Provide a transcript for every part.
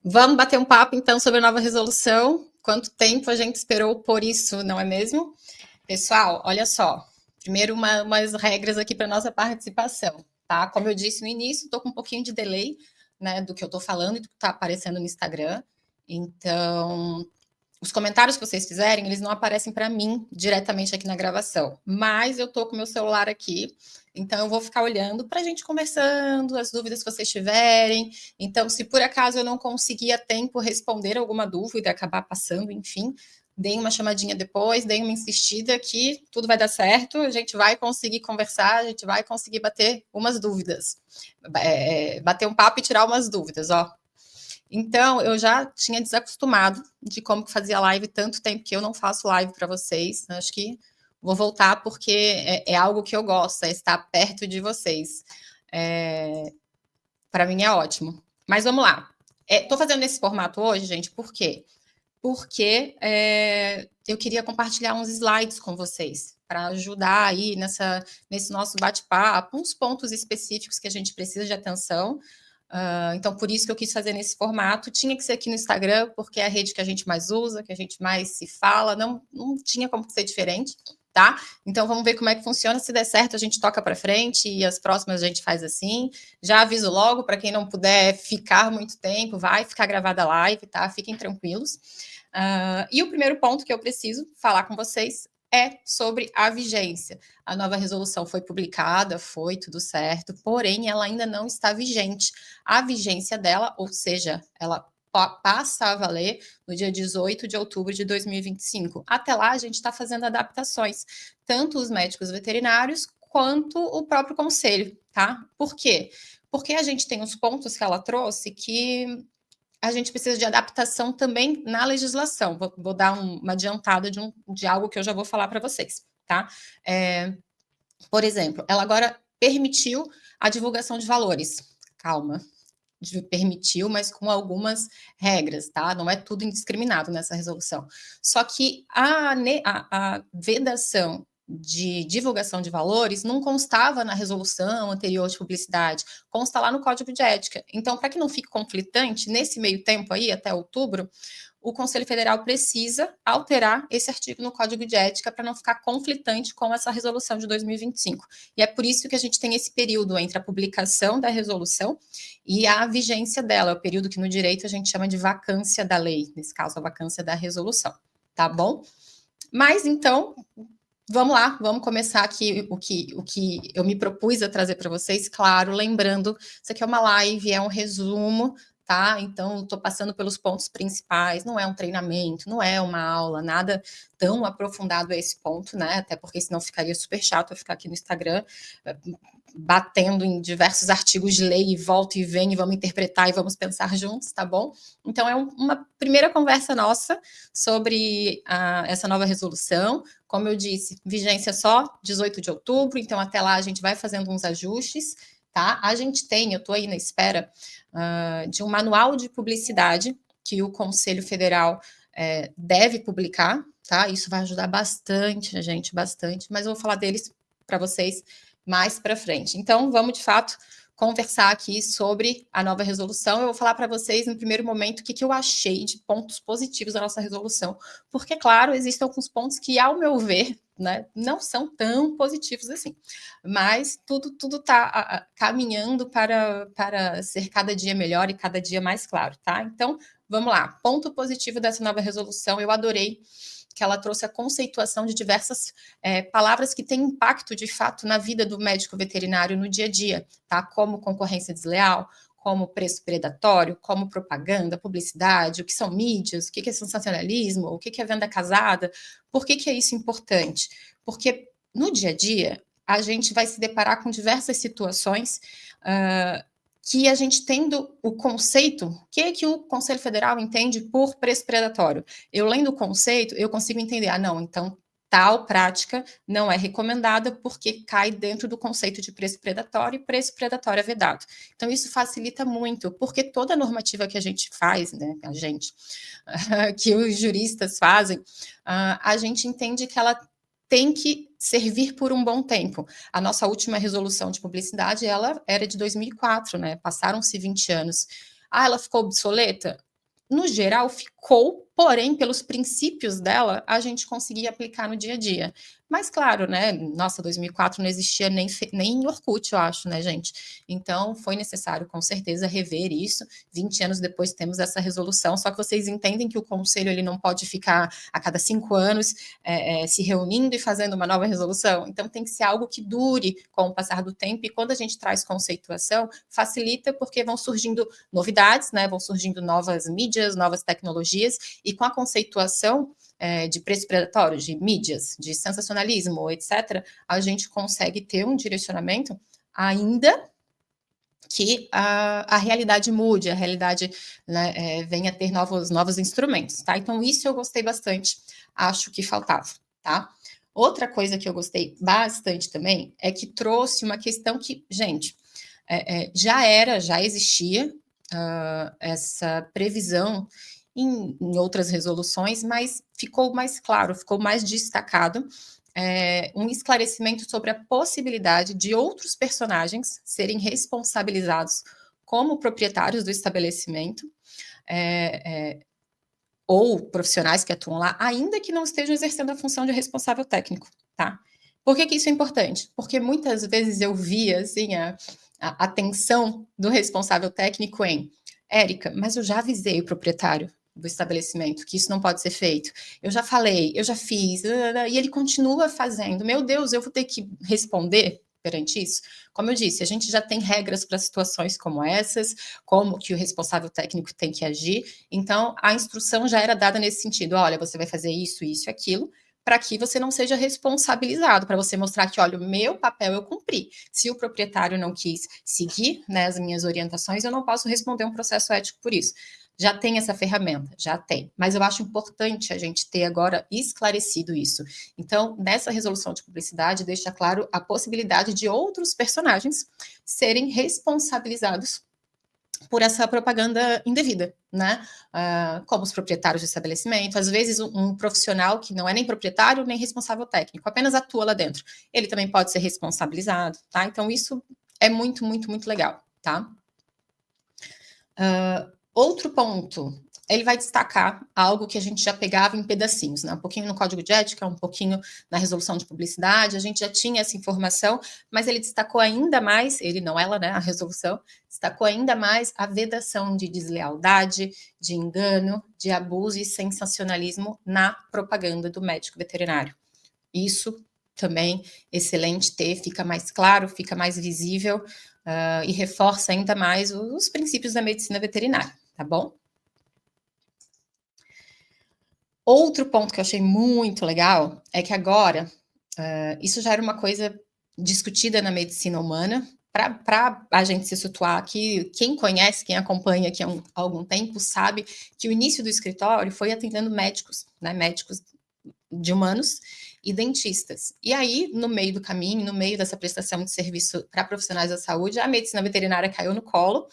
Vamos bater um papo, então, sobre a nova resolução. Quanto tempo a gente esperou por isso, não é mesmo? Pessoal, olha só. Primeiro, umas regras aqui para nossa participação, tá? Como eu disse no início, estou com um pouquinho de delay, né, do que eu estou falando e do que está aparecendo no Instagram. Então, os comentários que vocês fizerem, eles não aparecem para mim diretamente aqui na gravação, mas eu estou com o meu celular aqui, então eu vou ficar olhando para a gente conversando, as dúvidas que vocês tiverem. Então, se por acaso eu não conseguir a tempo responder alguma dúvida, acabar passando, enfim, deem uma chamadinha depois, deem uma insistida que tudo vai dar certo, a gente vai conseguir conversar, a gente vai conseguir bater umas dúvidas, bater um papo e tirar umas dúvidas, ó. Então, eu já tinha desacostumado de como que fazia live, tanto tempo que eu não faço live para vocês. Acho que vou voltar porque é algo que eu gosto, é estar perto de vocês. Para mim é ótimo. Mas vamos lá. Estou fazendo esse formato hoje, gente, por quê? Porque eu queria compartilhar uns slides com vocês para ajudar aí nesse nosso bate-papo, uns pontos específicos que a gente precisa de atenção. Então, por isso que eu quis fazer nesse formato. Tinha que ser aqui no Instagram, porque é a rede que a gente mais usa, que a gente mais se fala. Não tinha como ser diferente, tá? Então, vamos ver como é que funciona. Se der certo, a gente toca para frente e as próximas a gente faz assim. Já aviso logo para quem não puder ficar muito tempo, vai ficar gravada a live, tá? Fiquem tranquilos. E o primeiro ponto que eu preciso falar com vocês é sobre a vigência. A nova resolução foi publicada, foi tudo certo, porém ela ainda não está vigente. A vigência dela, ou seja, ela passa a valer no dia 18 de outubro de 2025. Até lá, a gente está fazendo adaptações, tanto os médicos veterinários quanto o próprio conselho, tá? Por quê? Porque a gente tem os pontos que ela trouxe que a gente precisa de adaptação também na legislação. Vou dar uma adiantada de algo que eu já vou falar para vocês, tá? Por exemplo, ela agora permitiu a divulgação de valores. Calma, permitiu, mas com algumas regras, tá? Não é tudo indiscriminado nessa resolução. Só que a vedação de divulgação de valores não constava na resolução anterior de publicidade, consta lá no Código de Ética. Então, para que não fique conflitante, nesse meio tempo aí, até outubro, o Conselho Federal precisa alterar esse artigo no Código de Ética para não ficar conflitante com essa resolução de 2025. E é por isso que a gente tem esse período entre a publicação da resolução e a vigência dela, é o período que no direito a gente chama de vacância da lei, nesse caso a vacância da resolução, tá bom? Mas então, vamos lá, vamos começar aqui o que eu me propus a trazer para vocês, claro, lembrando, isso aqui é uma live, é um resumo, tá? Então, estou passando pelos pontos principais, não é um treinamento, não é uma aula, nada tão aprofundado a esse ponto, né? Até porque senão ficaria super chato eu ficar aqui no Instagram batendo em diversos artigos de lei e volta e vem e vamos interpretar e vamos pensar juntos, tá bom? Então, é uma primeira conversa nossa sobre essa nova resolução. Como eu disse, vigência só 18 de outubro, então até lá a gente vai fazendo uns ajustes, tá? A gente tem, eu estou aí na espera de um manual de publicidade que o Conselho Federal deve publicar, tá? Isso vai ajudar bastante a gente, bastante, mas eu vou falar deles para vocês mais para frente. Então, vamos de fato conversar aqui sobre a nova resolução. Eu vou falar para vocês, no primeiro momento, o que eu achei de pontos positivos da nossa resolução, porque, claro, existem alguns pontos que, ao meu ver, né, não são tão positivos assim, mas tudo está caminhando para ser cada dia melhor e cada dia mais claro, tá? Então, vamos lá. Ponto positivo dessa nova resolução, eu adorei que ela trouxe a conceituação de diversas palavras que têm impacto, de fato, na vida do médico veterinário no dia a dia, tá? Como concorrência desleal, como preço predatório, como propaganda, publicidade, o que são mídias, o que é sensacionalismo, o que é venda casada. Por que é isso importante? Porque no dia a dia a gente vai se deparar com diversas situações que a gente tendo o conceito, o que o Conselho Federal entende por preço predatório? Eu lendo o conceito, eu consigo entender, não, então tal prática não é recomendada porque cai dentro do conceito de preço predatório e preço predatório é vedado. Então, isso facilita muito, porque toda a normativa que a gente faz, né, que os juristas fazem, a gente entende que ela tem que servir por um bom tempo. A nossa última resolução de publicidade, ela era de 2004, né? Passaram-se 20 anos. Ela ficou obsoleta? no geral, ficou, porém, pelos princípios dela, a gente conseguia aplicar no dia a dia. Mas, claro, né? Nossa, 2004 não existia nem Orkut, eu acho, né, gente? Então, foi necessário, com certeza, rever isso. 20 anos depois temos essa resolução, só que vocês entendem que o conselho ele não pode ficar a cada 5 anos se reunindo e fazendo uma nova resolução. Então, tem que ser algo que dure com o passar do tempo, e quando a gente traz conceituação, facilita porque vão surgindo novidades, né? Vão surgindo novas mídias, novas tecnologias, e com a conceituação de preço predatório, de mídias, de sensacionalismo, etc., a gente consegue ter um direcionamento ainda que a realidade mude, a realidade, né, venha a ter novos instrumentos, tá? Então, isso eu gostei bastante, acho que faltava, tá? Outra coisa que eu gostei bastante também é que trouxe uma questão que, gente, já existia essa previsão em outras resoluções, mas ficou mais claro, ficou mais destacado um esclarecimento sobre a possibilidade de outros personagens serem responsabilizados como proprietários do estabelecimento ou profissionais que atuam lá, ainda que não estejam exercendo a função de responsável técnico, tá? Por que isso é importante? Porque muitas vezes eu via assim, a atenção do responsável técnico em Érica, mas eu já avisei o proprietário do estabelecimento que isso não pode ser feito. Eu já falei, eu já fiz, e ele continua fazendo. Meu Deus, eu vou ter que responder perante isso? Como eu disse, a gente já tem regras para situações como essas, como que o responsável técnico tem que agir. Então, a instrução já era dada nesse sentido: olha, você vai fazer isso, isso e aquilo, para que você não seja responsabilizado, para você mostrar que, olha, o meu papel eu cumpri. Se o proprietário não quis seguir, né, as minhas orientações, eu não posso responder um processo ético por isso. Já tem essa ferramenta, já tem. Mas eu acho importante a gente ter agora esclarecido isso. Então, nessa resolução de publicidade, deixa claro a possibilidade de outros personagens serem responsabilizados por essa propaganda indevida, né? Como os proprietários de estabelecimento, às vezes um profissional que não é nem proprietário nem responsável técnico, apenas atua lá dentro, ele também pode ser responsabilizado, tá? Então isso é muito, muito, muito legal, tá? Outro ponto, ele vai destacar algo que a gente já pegava em pedacinhos, né? Um pouquinho no código de ética, um pouquinho na resolução de publicidade, a gente já tinha essa informação, mas ele destacou ainda mais, ele não ela, né, a resolução, destacou ainda mais a vedação de deslealdade, de engano, de abuso e sensacionalismo na propaganda do médico veterinário. Isso também excelente ter, fica mais claro, fica mais visível e reforça ainda mais os princípios da medicina veterinária, tá bom? Outro ponto que eu achei muito legal é que agora, isso já era uma coisa discutida na medicina humana, para a gente se situar aqui, quem conhece, quem acompanha aqui há algum tempo, sabe que o início do escritório foi atendendo médicos, né, médicos de humanos e dentistas. E aí, no meio do caminho, no meio dessa prestação de serviço para profissionais da saúde, a medicina veterinária caiu no colo,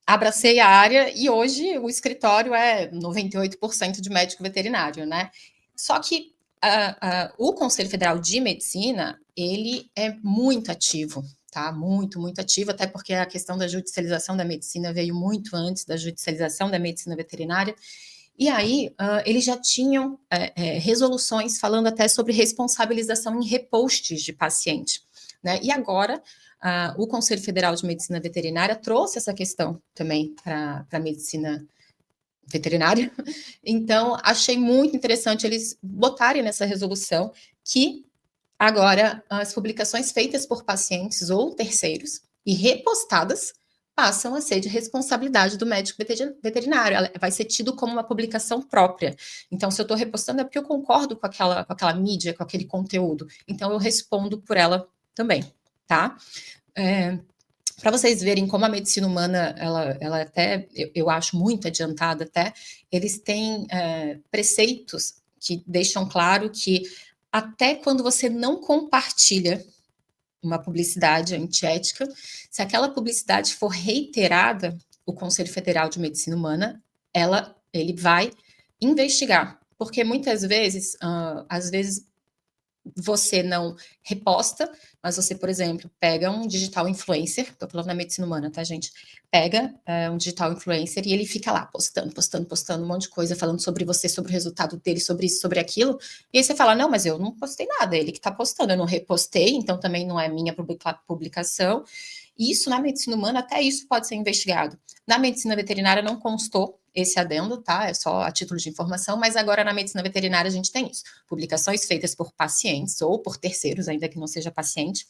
abracei a área e hoje o escritório é 98% de médico veterinário, né? Só que o Conselho Federal de Medicina, ele é muito ativo, tá? Muito, muito ativo, até porque a questão da judicialização da medicina veio muito antes da judicialização da medicina veterinária. E aí, eles já tinham resoluções falando até sobre responsabilização em repostes de paciente, né? E agora, o Conselho Federal de Medicina Veterinária trouxe essa questão também para a medicina veterinária. Então, achei muito interessante eles botarem nessa resolução que agora as publicações feitas por pacientes ou terceiros e repostadas passam a ser de responsabilidade do médico veterinário. Ela vai ser tido como uma publicação própria. Então, se eu estou repostando é porque eu concordo com aquela mídia, com aquele conteúdo. Então, eu respondo por ela também, tá? Para vocês verem como a medicina humana, ela até, eu acho muito adiantada até, eles têm preceitos que deixam claro que até quando você não compartilha uma publicidade antiética, se aquela publicidade for reiterada, o Conselho Federal de Medicina Humana, ele vai investigar, porque muitas vezes, às vezes você não reposta, mas você, por exemplo, pega um digital influencer, estou falando da medicina humana, tá, gente? Pega um digital influencer e ele fica lá postando um monte de coisa, falando sobre você, sobre o resultado dele, sobre isso, sobre aquilo, e aí você fala, não, mas eu não postei nada, ele que está postando, eu não repostei, então também não é minha publicação. Isso, na medicina humana, até isso pode ser investigado. Na medicina veterinária não constou esse adendo, tá? É só a título de informação, mas agora na medicina veterinária a gente tem isso. Publicações feitas por pacientes ou por terceiros, ainda que não seja paciente.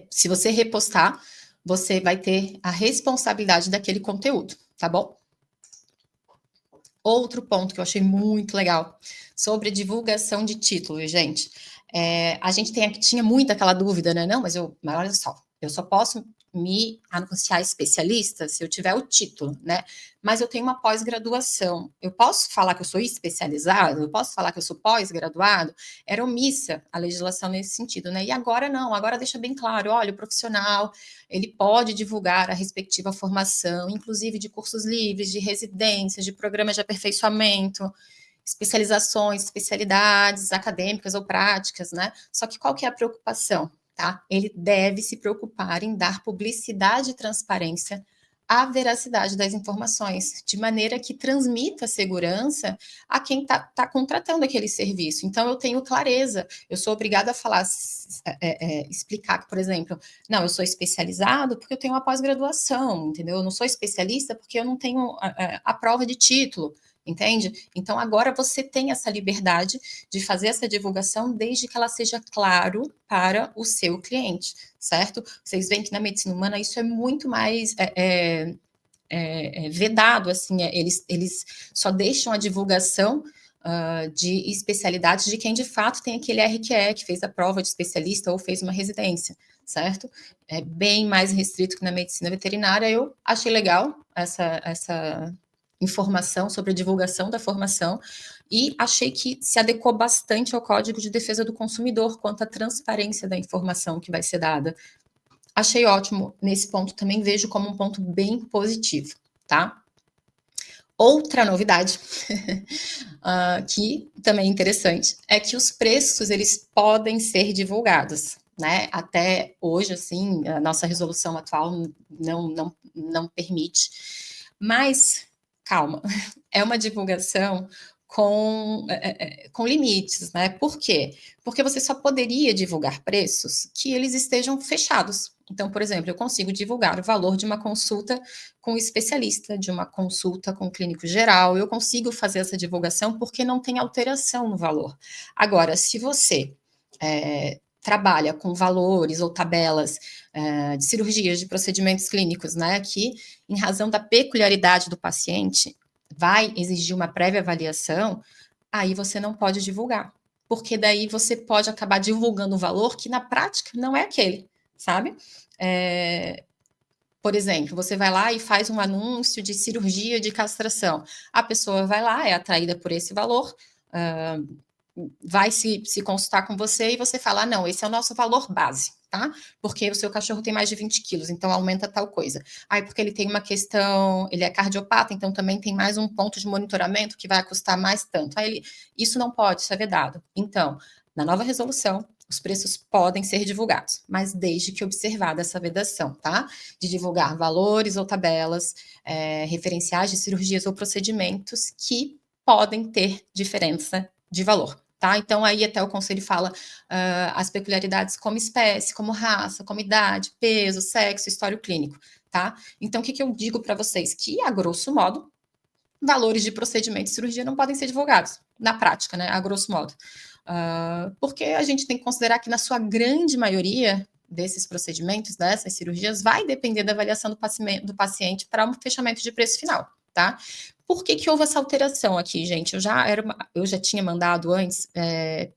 Se você repostar, você vai ter a responsabilidade daquele conteúdo, tá bom? Outro ponto que eu achei muito legal sobre divulgação de títulos, gente. A gente tinha muito aquela dúvida, né? Não, mas olha só, eu só posso me anunciar especialista se eu tiver o título, né? Mas eu tenho uma pós-graduação. Eu posso falar que eu sou especializado? Eu posso falar que eu sou pós-graduado? Era omissa a legislação nesse sentido, né? E agora não, agora deixa bem claro, olha, o profissional, ele pode divulgar a respectiva formação, inclusive de cursos livres, de residências, de programas de aperfeiçoamento, especializações, especialidades acadêmicas ou práticas, né? Só que qual que é a preocupação? Tá? Ele deve se preocupar em dar publicidade e transparência à veracidade das informações, de maneira que transmita segurança a quem está contratando aquele serviço. Então, eu tenho clareza, eu sou obrigada a falar, explicar que, por exemplo, não, eu sou especializado porque eu tenho uma pós-graduação, entendeu? Eu não sou especialista porque eu não tenho a prova de título, entende? Então, agora você tem essa liberdade de fazer essa divulgação desde que ela seja claro para o seu cliente, certo? Vocês veem que na medicina humana isso é muito mais vedado, assim, eles só deixam a divulgação de especialidades de quem de fato tem aquele RQE, que fez a prova de especialista ou fez uma residência, certo? É bem mais restrito que na medicina veterinária. Eu achei legal essa informação sobre a divulgação da formação e achei que se adequou bastante ao Código de Defesa do Consumidor quanto à transparência da informação que vai ser dada. Achei ótimo nesse ponto, também vejo como um ponto bem positivo, tá? Outra novidade, que também é interessante, é que os preços, eles podem ser divulgados, né? Até hoje, assim, a nossa resolução atual não permite, mas calma, é uma divulgação com limites, né? Por quê? Porque você só poderia divulgar preços que eles estejam fechados. Então, por exemplo, eu consigo divulgar o valor de uma consulta com um especialista, de uma consulta com um clínico geral, eu consigo fazer essa divulgação porque não tem alteração no valor. Agora, se você trabalha com valores ou tabelas de cirurgias, de procedimentos clínicos, né, que, em razão da peculiaridade do paciente, vai exigir uma prévia avaliação, aí você não pode divulgar, porque daí você pode acabar divulgando um valor que na prática não é aquele, sabe? Por exemplo, você vai lá e faz um anúncio de cirurgia de castração. A pessoa vai lá, é atraída por esse valor, vai se consultar com você e você fala, não, esse é o nosso valor base, tá? Porque o seu cachorro tem mais de 20 quilos, então aumenta tal coisa. Aí, porque ele tem uma questão, ele é cardiopata, então também tem mais um ponto de monitoramento que vai custar mais tanto. Aí, isso não pode ser vedado. Então, na nova resolução, os preços podem ser divulgados, mas desde que observada essa vedação, tá? De divulgar valores ou tabelas, referenciais de cirurgias ou procedimentos que podem ter diferença de valor. Tá? Então, aí até o conselho fala as peculiaridades como espécie, como raça, como idade, peso, sexo, histórico clínico. Tá? Então, o que eu digo para vocês? Que, a grosso modo, valores de procedimento de cirurgia não podem ser divulgados, na prática, né? A grosso modo. Porque a gente tem que considerar que, na sua grande maioria desses procedimentos, dessas cirurgias, vai depender da avaliação do paciente para um fechamento de preço final. Tá? Por que houve essa alteração aqui, gente? Eu já tinha mandado antes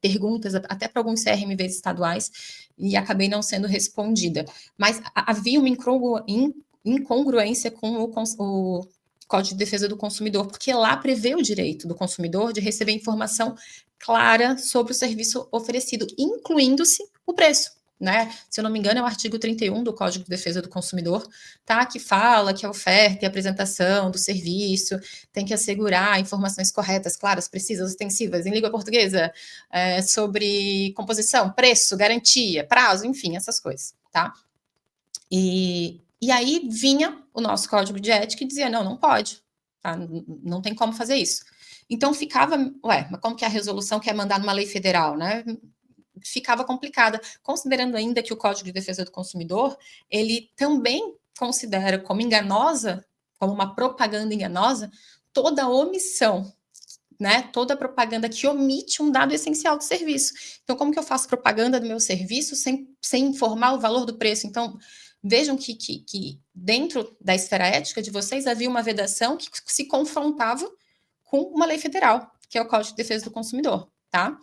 perguntas até para alguns CRMVs estaduais e acabei não sendo respondida. Mas havia uma incongruência com o Código de Defesa do Consumidor, porque lá prevê o direito do consumidor de receber informação clara sobre o serviço oferecido, incluindo-se o preço. né? Se eu não me engano, é o artigo 31 do Código de Defesa do Consumidor, tá? Que fala que a oferta e apresentação do serviço tem que assegurar informações corretas, claras, precisas, ostensivas, em língua portuguesa, sobre composição, preço, garantia, prazo, enfim, essas coisas, tá? E aí vinha o nosso código de ética e dizia, não, não pode, tá? Não tem como fazer isso. Então ficava, ué, mas como que a resolução quer mandar numa lei federal, né? Ficava complicada, considerando ainda que o Código de Defesa do Consumidor, ele também considera como enganosa, como uma propaganda enganosa, toda omissão, né? Toda propaganda que omite um dado essencial do serviço. Então, como que eu faço propaganda do meu serviço sem informar o valor do preço? Então, vejam que dentro da esfera ética de vocês havia uma vedação que se confrontava com uma lei federal, que é o Código de Defesa do Consumidor, tá?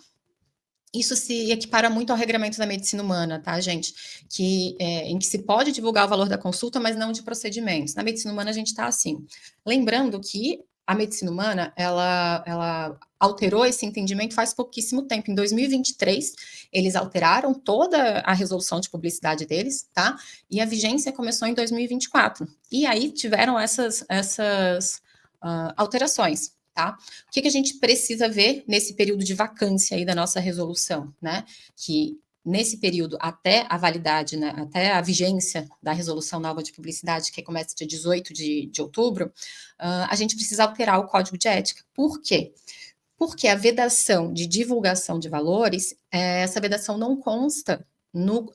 Isso se equipara muito ao regramento da medicina humana, tá, gente? Em que se pode divulgar o valor da consulta, mas não de procedimentos. Na medicina humana, a gente está assim. Lembrando que a medicina humana, ela alterou esse entendimento faz pouquíssimo tempo. Em 2023, eles alteraram toda a resolução de publicidade deles, tá? E a vigência começou em 2024. E aí tiveram essas alterações, tá? O que a gente precisa ver nesse período de vacância aí da nossa resolução, né? Que nesse período, até a validade, né, até a vigência da resolução nova de publicidade, que começa dia 18 de outubro, a gente precisa alterar o código de ética. Por quê? Porque a vedação de divulgação de valores, essa vedação não consta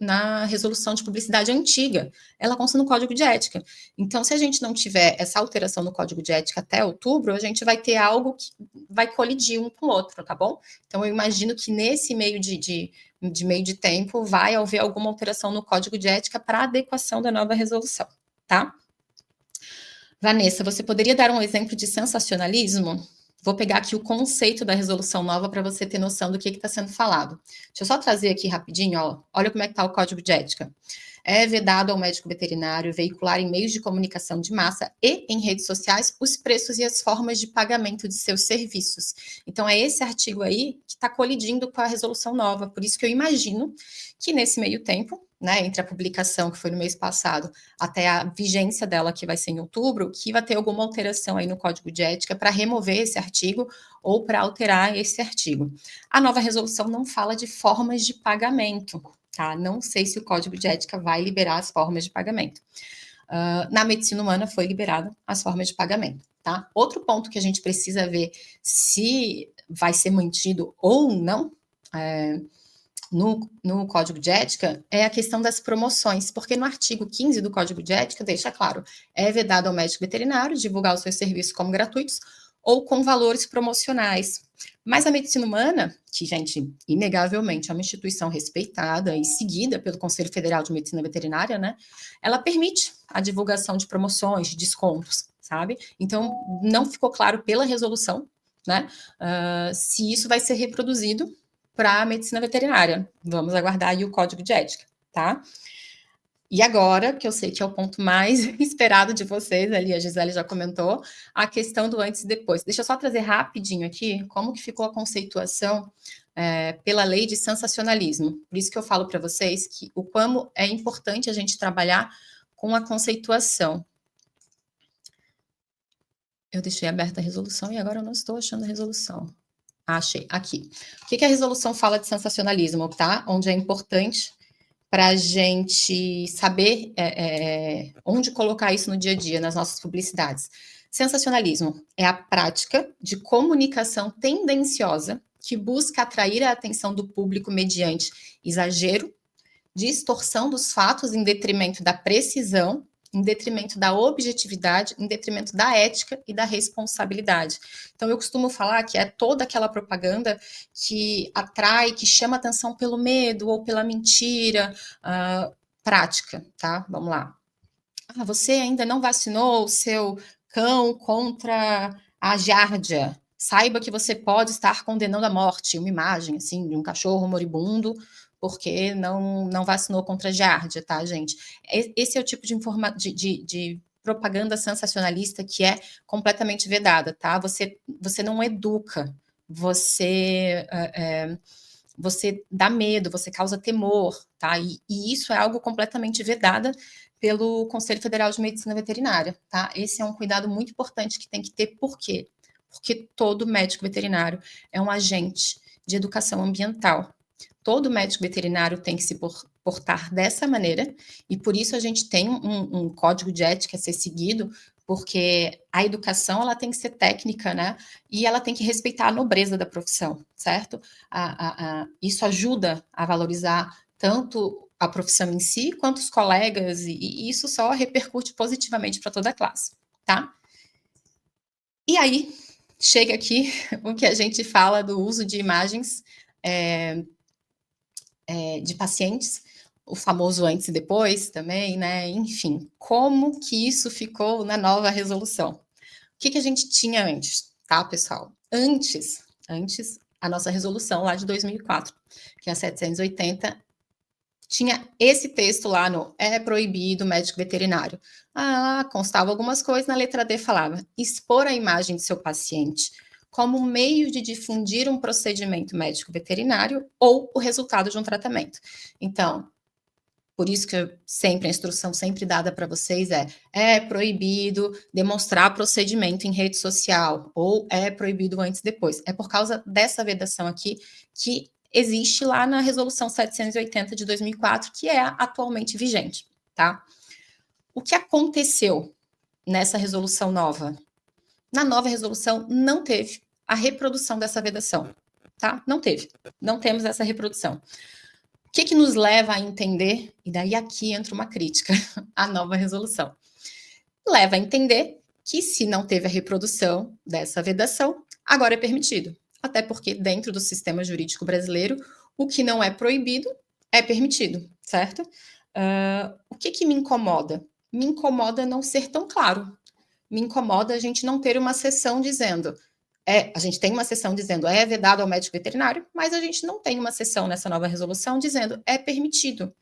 na resolução de publicidade antiga, ela consta no Código de Ética. Então, se a gente não tiver essa alteração no Código de Ética até outubro, a gente vai ter algo que vai colidir um com o outro, tá bom? Então, eu imagino que nesse meio de tempo vai haver alguma alteração no Código de Ética para adequação da nova resolução, tá? Vanessa, você poderia dar um exemplo de sensacionalismo? Vou pegar aqui o conceito da resolução nova para você ter noção do que está sendo falado. Deixa eu só trazer aqui rapidinho, ó. Olha como é que está o código de ética. É vedado ao médico veterinário veicular em meios de comunicação de massa e em redes sociais os preços e as formas de pagamento de seus serviços. Então, é esse artigo aí que está colidindo com a resolução nova. Por isso que eu imagino que nesse meio tempo, né, entre a publicação, que foi no mês passado, até a vigência dela, que vai ser em outubro, que vai ter alguma alteração aí no Código de Ética para remover esse artigo ou para alterar esse artigo. A nova resolução não fala de formas de pagamento, tá? Não sei se o Código de Ética vai liberar as formas de pagamento. Na medicina humana foi liberada as formas de pagamento, tá? Outro ponto que a gente precisa ver se vai ser mantido ou não, no Código de Ética é a questão das promoções, porque no artigo 15 do Código de Ética deixa claro, é vedado ao médico veterinário divulgar os seus serviços como gratuitos ou com valores promocionais. Mas a medicina humana, que, gente, inegavelmente é uma instituição respeitada e seguida pelo Conselho Federal de Medicina Veterinária, né? Ela permite a divulgação de promoções, de descontos, sabe? Então, não ficou claro pela resolução, né? Se isso vai ser reproduzido para a medicina veterinária. Vamos aguardar aí o código de ética, tá? E agora, que eu sei que é o ponto mais esperado de vocês, ali a Gisele já comentou, a questão do antes e depois. Deixa eu só trazer rapidinho aqui como que ficou a conceituação pela lei de sensacionalismo. Por isso que eu falo para vocês que o como é importante a gente trabalhar com a conceituação. Eu deixei aberta a resolução e agora eu não estou achando a resolução. Achei, aqui. O que a resolução fala de sensacionalismo, tá? Onde é importante para a gente saber onde colocar isso no dia a dia, nas nossas publicidades. Sensacionalismo é a prática de comunicação tendenciosa que busca atrair a atenção do público mediante exagero, distorção dos fatos em detrimento da precisão, em detrimento da objetividade, em detrimento da ética e da responsabilidade. Então, eu costumo falar que é toda aquela propaganda que atrai, que chama atenção pelo medo ou pela mentira, prática, tá? Vamos lá. Você ainda não vacinou o seu cão contra a giardia. Saiba que você pode estar condenando à morte. Uma imagem, assim, de um cachorro moribundo porque não vacinou contra a giardia, tá, gente? Esse é o tipo de propaganda sensacionalista que é completamente vedada, tá? Você não educa, você você dá medo, você causa temor, tá? E isso é algo completamente vedado pelo Conselho Federal de Medicina Veterinária, tá? Esse é um cuidado muito importante que tem que ter, por quê? Porque todo médico veterinário é um agente de educação ambiental. Todo médico veterinário tem que se portar dessa maneira, e por isso a gente tem um código de ética a ser seguido, porque a educação ela tem que ser técnica, né? E ela tem que respeitar a nobreza da profissão, certo? Isso ajuda a valorizar tanto a profissão em si, quanto os colegas, e isso só repercute positivamente para toda a classe, tá? E aí, chega aqui o que a gente fala do uso de imagens de pacientes, o famoso antes e depois também, né? Enfim, como que isso ficou na nova resolução? O que a gente tinha antes, tá, pessoal? Antes, a nossa resolução lá de 2004, que é a 780, tinha esse texto lá no é proibido médico veterinário. Constava algumas coisas, na letra D falava expor a imagem de seu paciente como meio de difundir um procedimento médico veterinário ou o resultado de um tratamento. Então, por isso que a instrução sempre dada para vocês é proibido demonstrar procedimento em rede social, ou é proibido antes e depois. É por causa dessa vedação aqui que existe lá na resolução 780 de 2004, que é atualmente vigente, tá? O que aconteceu nessa resolução nova? Na nova resolução não teve a reprodução dessa vedação, tá? Não teve. Não temos essa reprodução. O que nos leva a entender, e daí aqui entra uma crítica à nova resolução, leva a entender que se não teve a reprodução dessa vedação, agora é permitido. Até porque dentro do sistema jurídico brasileiro, o que não é proibido é permitido, certo? O que me incomoda? Me incomoda não ser tão claro. Me incomoda a gente não ter uma seção dizendo a gente tem uma seção dizendo é vedado ao médico veterinário, mas a gente não tem uma seção nessa nova resolução dizendo é permitido.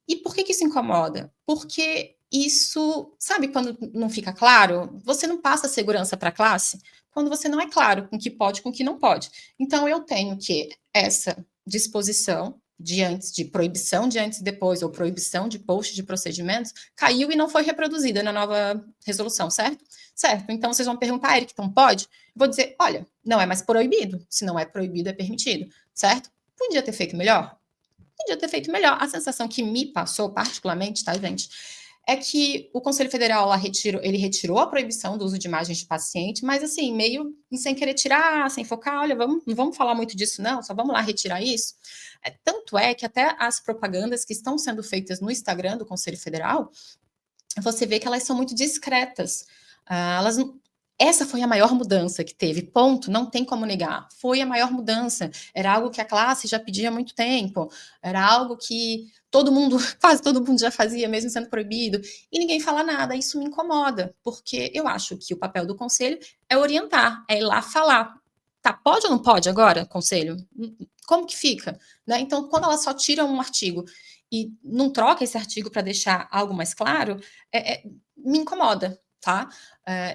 E por que isso incomoda? Porque isso, sabe, quando não fica claro, você não passa segurança para a classe quando você não é claro com o que pode e com o que não pode. Então, eu tenho que essa disposição de proibição de antes e depois, ou proibição de post de procedimentos, caiu e não foi reproduzida na nova resolução, certo? Certo. Então, vocês vão perguntar, Eric, então pode? Vou dizer, olha, não é mais proibido. Se não é proibido, é permitido, certo? Podia ter feito melhor? Podia ter feito melhor. A sensação que me passou, particularmente, tá, gente, é que o Conselho Federal lá retirou a proibição do uso de imagens de paciente, mas assim, meio sem querer tirar, sem focar, olha, não vamos falar muito disso, não, só vamos lá retirar isso. Tanto é que até as propagandas que estão sendo feitas no Instagram do Conselho Federal, você vê que elas são muito discretas. Essa foi a maior mudança que teve, ponto, não tem como negar. Foi a maior mudança. Era algo que a classe já pedia há muito tempo, era algo que todo mundo, quase todo mundo já fazia, mesmo sendo proibido, e ninguém fala nada. Isso me incomoda, porque eu acho que o papel do conselho é orientar, é ir lá falar. Tá, pode ou não pode agora, conselho? Como que fica? Né? Então, quando ela só tira um artigo e não troca esse artigo para deixar algo mais claro, me incomoda, tá?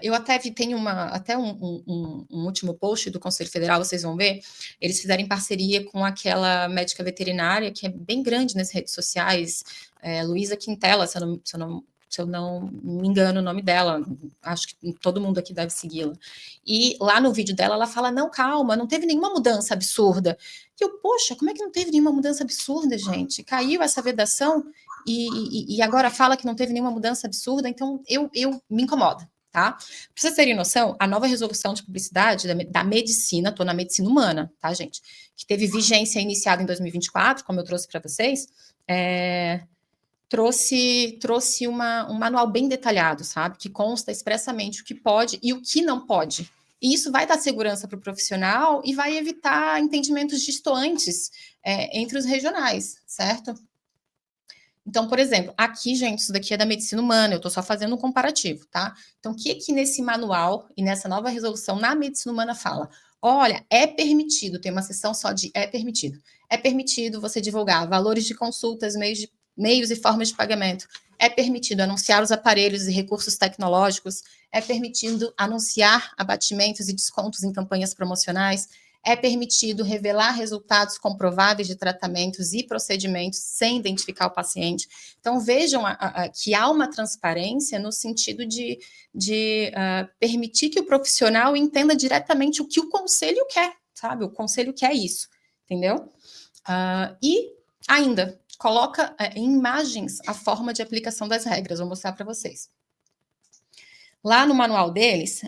Eu até tenho um último post do Conselho Federal, vocês vão ver, eles fizeram em parceria com aquela médica veterinária, que é bem grande nas redes sociais, Luísa Quintela, se eu não me engano o nome dela, acho que todo mundo aqui deve segui-la. E lá no vídeo dela, ela fala, não, calma, não teve nenhuma mudança absurda. E eu, poxa, como é que não teve nenhuma mudança absurda, gente? Caiu essa vedação e agora fala que não teve nenhuma mudança absurda, então eu me incomoda, tá? Para vocês terem noção, a nova resolução de publicidade da medicina, estou na medicina humana, tá, gente? Que teve vigência iniciada em 2024, como eu trouxe para vocês, trouxe um manual bem detalhado, sabe? Que consta expressamente o que pode e o que não pode. E isso vai dar segurança para o profissional e vai evitar entendimentos distoantes entre os regionais, certo? Então, por exemplo, aqui, gente, isso daqui é da medicina humana, eu estou só fazendo um comparativo, tá? Então, o que nesse manual e nessa nova resolução na medicina humana fala? Olha, é permitido, tem uma seção só de é permitido. É permitido você divulgar valores de consultas, meios e formas de pagamento. É permitido anunciar os aparelhos e recursos tecnológicos. É permitido anunciar abatimentos e descontos em campanhas promocionais. É permitido revelar resultados comprováveis de tratamentos e procedimentos sem identificar o paciente. Então, vejam que há uma transparência no sentido de permitir que o profissional entenda diretamente o que o conselho quer, sabe? O conselho quer isso, entendeu? E ainda, coloca em imagens a forma de aplicação das regras. Vou mostrar para vocês. Lá no manual deles,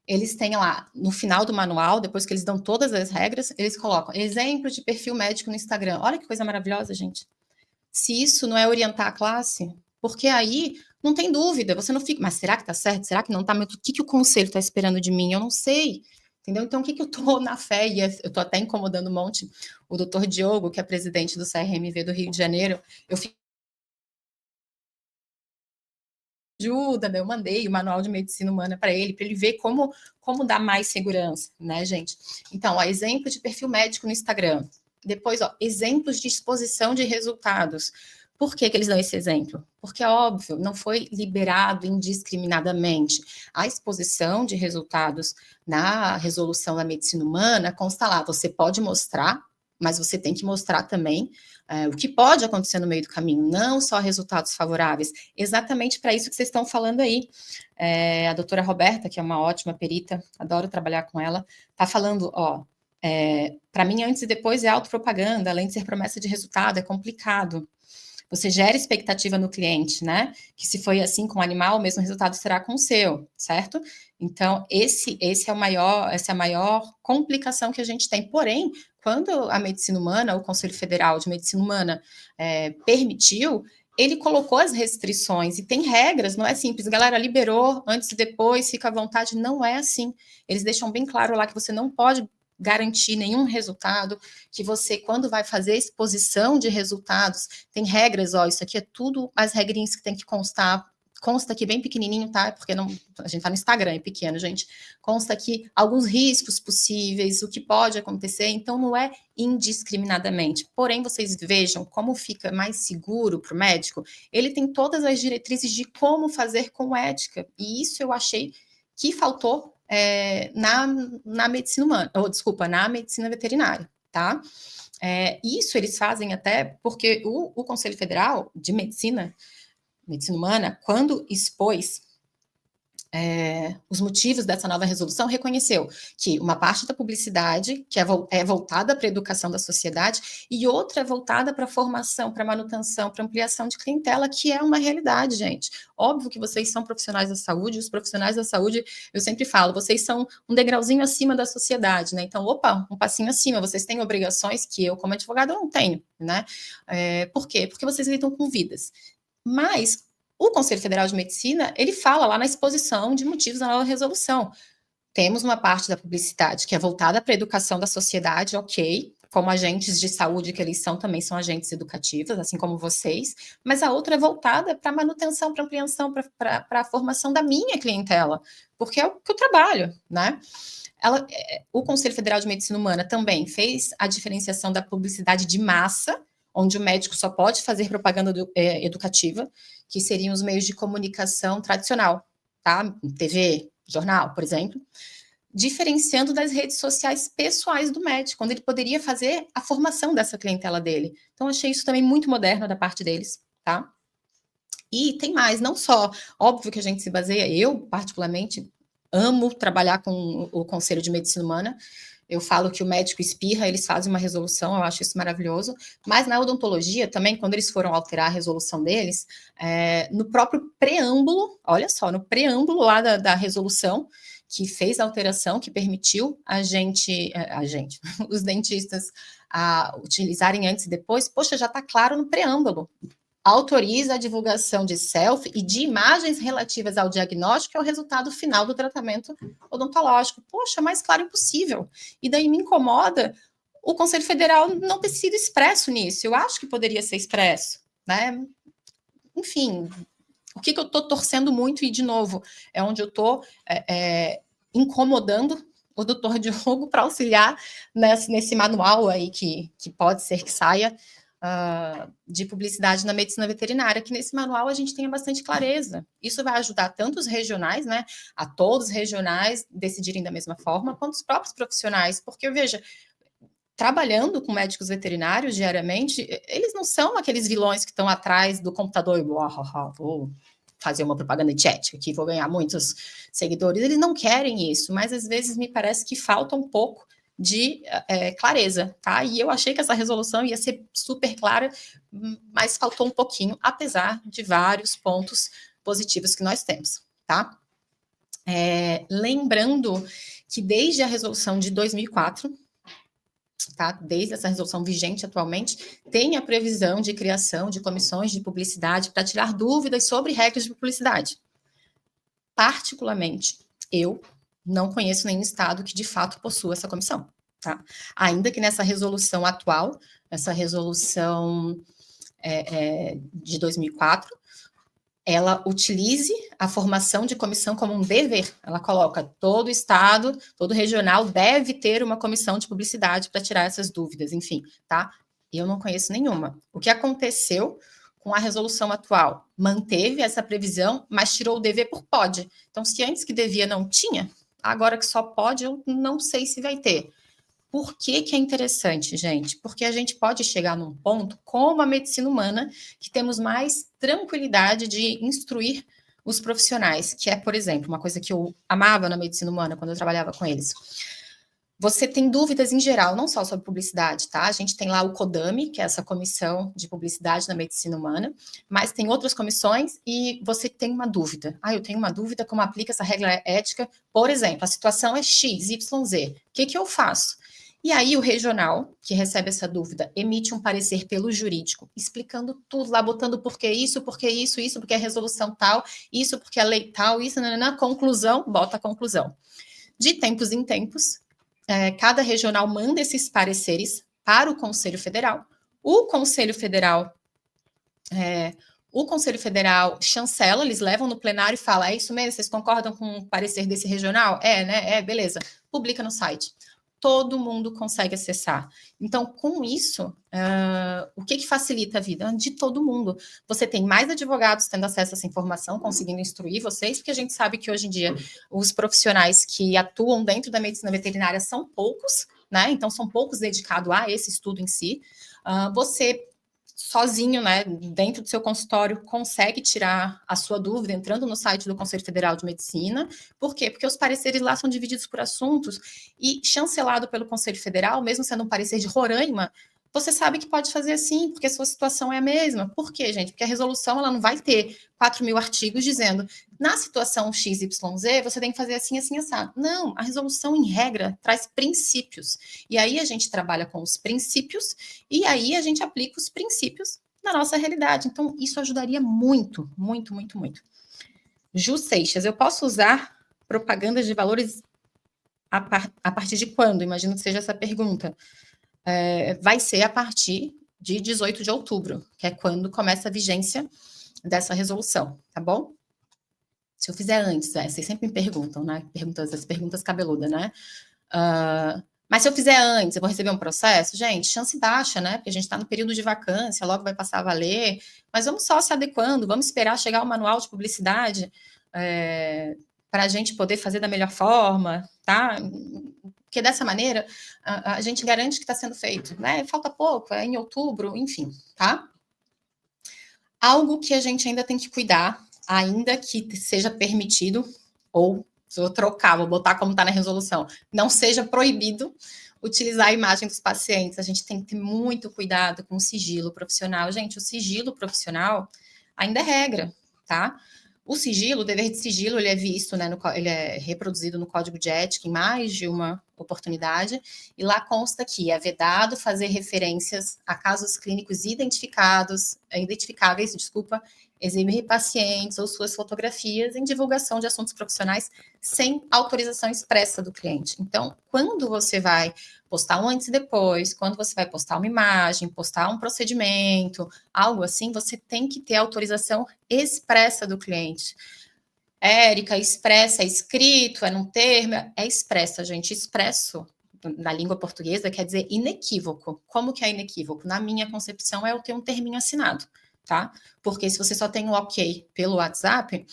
eles têm lá, no final do manual, depois que eles dão todas as regras, eles colocam exemplo de perfil médico no Instagram. Olha que coisa maravilhosa, gente. Se isso não é orientar a classe, porque aí não tem dúvida, você não fica, mas será que tá certo? Será que não tá? Mas o que o conselho está esperando de mim? Eu não sei. Entendeu? Então, o que eu tô na fé? E eu tô até incomodando um monte o doutor Diogo, que é presidente do CRMV do Rio de Janeiro. Eu fico ajuda, né? Eu mandei o manual de medicina humana para ele ver como dar mais segurança, né, gente? Então, ó, exemplo de perfil médico no Instagram. Depois, ó, exemplos de exposição de resultados. Por que eles dão esse exemplo? Porque, óbvio, não foi liberado indiscriminadamente. A exposição de resultados na resolução da medicina humana consta lá, você pode mostrar, mas você tem que mostrar também o que pode acontecer no meio do caminho, não só resultados favoráveis. Exatamente para isso que vocês estão falando aí. A doutora Roberta, que é uma ótima perita, adoro trabalhar com ela, está falando, ó, para mim, antes e depois é autopropaganda, além de ser promessa de resultado, é complicado. Você gera expectativa no cliente, né? Que se foi assim com o animal, o mesmo resultado será com o seu, certo? Então, essa é a maior complicação que a gente tem. Porém, quando a medicina humana, o Conselho Federal de Medicina Humana permitiu, ele colocou as restrições e tem regras, não é simples. Galera, liberou antes e depois, fica à vontade. Não é assim. Eles deixam bem claro lá que você não pode garantir nenhum resultado, que você, quando vai fazer exposição de resultados, tem regras, ó, isso aqui é tudo as regrinhas que tem que constar, consta aqui bem pequenininho, tá? Porque não, a gente tá no Instagram, é pequeno, gente. Consta aqui alguns riscos possíveis, o que pode acontecer, então não é indiscriminadamente. Porém, vocês vejam como fica mais seguro para o médico, ele tem todas as diretrizes de como fazer com ética, e isso eu achei que faltou na medicina humana, ou desculpa, na medicina veterinária, tá? Isso eles fazem até porque o Conselho Federal de Medicina Humana, quando expôs os motivos dessa nova resolução, reconheceu que uma parte da publicidade que é voltada para a educação da sociedade e outra é voltada para a formação, para a manutenção, para a ampliação de clientela, que é uma realidade, gente. Óbvio que vocês são profissionais da saúde, os profissionais da saúde, eu sempre falo, vocês são um degrauzinho acima da sociedade, né? Então, opa, um passinho acima, vocês têm obrigações que eu, como advogada, não tenho, né? Por quê? Porque vocês lidam com vidas. Mas o Conselho Federal de Medicina, ele fala lá na exposição de motivos da nova resolução. Temos uma parte da publicidade que é voltada para a educação da sociedade, ok, como agentes de saúde que eles são, também são agentes educativos, assim como vocês, mas a outra é voltada para a manutenção, para ampliação, para a formação da minha clientela, porque é o que eu trabalho, né? O Conselho Federal de Medicina Humana também fez a diferenciação da publicidade de massa, onde o médico só pode fazer propaganda educativa, que seriam os meios de comunicação tradicional, tá? TV, jornal, por exemplo, diferenciando das redes sociais pessoais do médico, onde ele poderia fazer a formação dessa clientela dele. Então, achei isso também muito moderno da parte deles, tá? E tem mais, não só, óbvio que a gente se baseia, eu particularmente amo trabalhar com o Conselho de Medicina Humana, eu falo que o médico espirra, eles fazem uma resolução, eu acho isso maravilhoso. Mas na odontologia também, quando eles foram alterar a resolução deles, no próprio preâmbulo, olha só, no preâmbulo lá da resolução, que fez a alteração, que permitiu os dentistas utilizarem antes e depois, poxa, já está claro no preâmbulo. Autoriza a divulgação de selfie e de imagens relativas ao diagnóstico e ao resultado final do tratamento odontológico. Poxa, mais claro impossível. E daí me incomoda o Conselho Federal não ter sido expresso nisso. Eu acho que poderia ser expresso, né? Enfim, o que eu estou torcendo muito, e de novo, é onde eu estou incomodando o doutor Diogo para auxiliar nesse manual aí que pode ser que saia, de publicidade na medicina veterinária, que nesse manual a gente tenha bastante clareza. Isso vai ajudar tanto os regionais, né, a todos os regionais decidirem da mesma forma, quanto os próprios profissionais, porque, veja, trabalhando com médicos veterinários diariamente, eles não são aqueles vilões que estão atrás do computador e vou fazer uma propaganda de ética aqui, vou ganhar muitos seguidores. Eles não querem isso, mas às vezes me parece que falta um pouco de clareza, tá? E eu achei que essa resolução ia ser super clara, mas faltou um pouquinho, apesar de vários pontos positivos que nós temos, tá? Lembrando que desde a resolução de 2004, tá? Desde essa resolução vigente atualmente, tem a previsão de criação de comissões de publicidade para tirar dúvidas sobre regras de publicidade. Particularmente, eu não conheço nenhum estado que de fato possua essa comissão, tá? Ainda que nessa resolução atual, essa resolução de 2004, ela utilize a formação de comissão como um dever. Ela coloca todo estado, todo regional deve ter uma comissão de publicidade para tirar essas dúvidas, enfim, tá? Eu não conheço nenhuma. O que aconteceu com a resolução atual? Manteve essa previsão, mas tirou o dever por pode. Então, se antes que devia não tinha, agora que só pode, eu não sei se vai ter. Por que é interessante, gente? Porque a gente pode chegar num ponto, como a medicina humana, que temos mais tranquilidade de instruir os profissionais, que é, por exemplo, uma coisa que eu amava na medicina humana quando eu trabalhava com eles. Você tem dúvidas em geral, não só sobre publicidade, tá? A gente tem lá o CODAME, que é essa comissão de publicidade na medicina humana, mas tem outras comissões e você tem uma dúvida. Eu tenho uma dúvida como aplica essa regra ética. Por exemplo, a situação é X, Y, Z. O que eu faço? E aí o regional, que recebe essa dúvida, emite um parecer pelo jurídico, explicando tudo lá, botando por que isso, porque a resolução tal, isso porque a lei tal, isso, conclusão, bota a conclusão. De tempos em tempos, cada regional manda esses pareceres para o Conselho Federal. O Conselho Federal chancela, eles levam no plenário e falam, é isso mesmo, vocês concordam com o parecer desse regional? Né? Beleza. Publica no site. Todo mundo consegue acessar. Então, com isso, o que facilita a vida? De todo mundo. Você tem mais advogados tendo acesso a essa informação, conseguindo instruir vocês, porque a gente sabe que hoje em dia os profissionais que atuam dentro da medicina veterinária são poucos, né? Então, são poucos dedicados a esse estudo em si. Você sozinho, né, dentro do seu consultório, consegue tirar a sua dúvida entrando no site do Conselho Federal de Medicina. Por quê? Porque os pareceres lá são divididos por assuntos e chancelado pelo Conselho Federal, mesmo sendo um parecer de Roraima, você sabe que pode fazer assim, porque a sua situação é a mesma. Por quê, gente? Porque a resolução ela não vai ter 4.000 artigos dizendo na situação XYZ, você tem que fazer assim, assim, assado. Não, a resolução, em regra, traz princípios. E aí a gente trabalha com os princípios e aí a gente aplica os princípios na nossa realidade. Então, isso ajudaria muito, muito, muito, muito. Ju Seixas, eu posso usar propagandas de valores a partir de quando? Imagino que seja essa pergunta. Vai ser a partir de 18 de outubro, que é quando começa a vigência dessa resolução, tá bom? Se eu fizer antes, vocês sempre me perguntam, né? As perguntas cabeludas, né? Mas se eu fizer antes, eu vou receber um processo? Gente, chance baixa, né? Porque a gente está no período de vacância, logo vai passar a valer. Mas vamos só se adequando, vamos esperar chegar o manual de publicidade para a gente poder fazer da melhor forma, tá? Porque dessa maneira a gente garante que está sendo feito, né? Falta pouco, é em outubro, enfim, tá? Algo que a gente ainda tem que cuidar, ainda que seja permitido, ou vou trocar, vou botar como está na resolução, não seja proibido utilizar a imagem dos pacientes. A gente tem que ter muito cuidado com o sigilo profissional. Gente, o sigilo profissional ainda é regra, tá? O sigilo, o dever de sigilo, ele é visto, né, ele é reproduzido no Código de Ética em mais de uma oportunidade, e lá consta que é vedado fazer referências a casos clínicos identificáveis, exibir pacientes ou suas fotografias em divulgação de assuntos profissionais sem autorização expressa do cliente. Então, quando você vai postar um antes e depois, quando você vai postar uma imagem, postar um procedimento, algo assim, você tem que ter autorização expressa do cliente. Érica, expressa, é escrito, é num termo, é expressa, gente. Expresso na língua portuguesa quer dizer inequívoco. Como que é inequívoco? Na minha concepção, é eu ter um terminho assinado, tá? Porque se você só tem um ok pelo WhatsApp,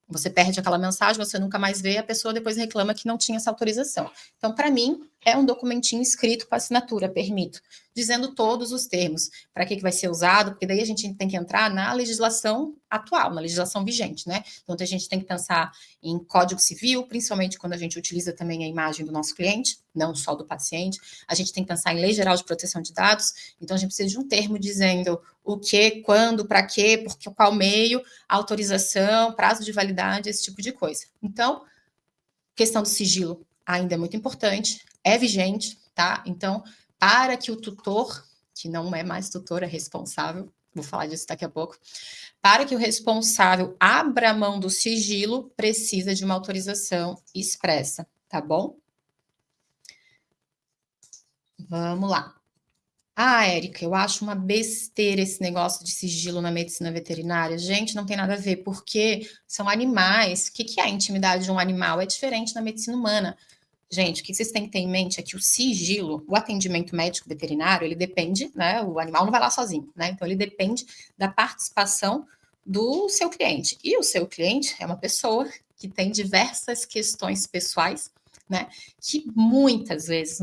você perde aquela mensagem, você nunca mais vê, a pessoa depois reclama que não tinha essa autorização. Então, para mim, é um documentinho escrito com assinatura, permito, dizendo todos os termos, para que vai ser usado, porque daí a gente tem que entrar na legislação atual, na legislação vigente, né? Então, a gente tem que pensar em Código Civil, principalmente quando a gente utiliza também a imagem do nosso cliente, não só do paciente. A gente tem que pensar em Lei Geral de Proteção de Dados, então a gente precisa de um termo dizendo o que, quando, para quê, por qual meio, autorização, prazo de validade, esse tipo de coisa. Então, questão do sigilo ainda é muito importante, é vigente, tá? Então, para que o tutor, que não é mais tutor, é responsável, vou falar disso daqui a pouco, para que o responsável abra a mão do sigilo, precisa de uma autorização expressa, tá bom? Vamos lá. Ah, Érica, eu acho uma besteira esse negócio de sigilo na medicina veterinária. Gente, não tem nada a ver, porque são animais. O que é a intimidade de um animal? É diferente na medicina humana. Gente, o que vocês têm que ter em mente é que o sigilo, o atendimento médico veterinário, ele depende, né? O animal não vai lá sozinho, né? Então, ele depende da participação do seu cliente. E o seu cliente é uma pessoa que tem diversas questões pessoais, né? Que muitas vezes,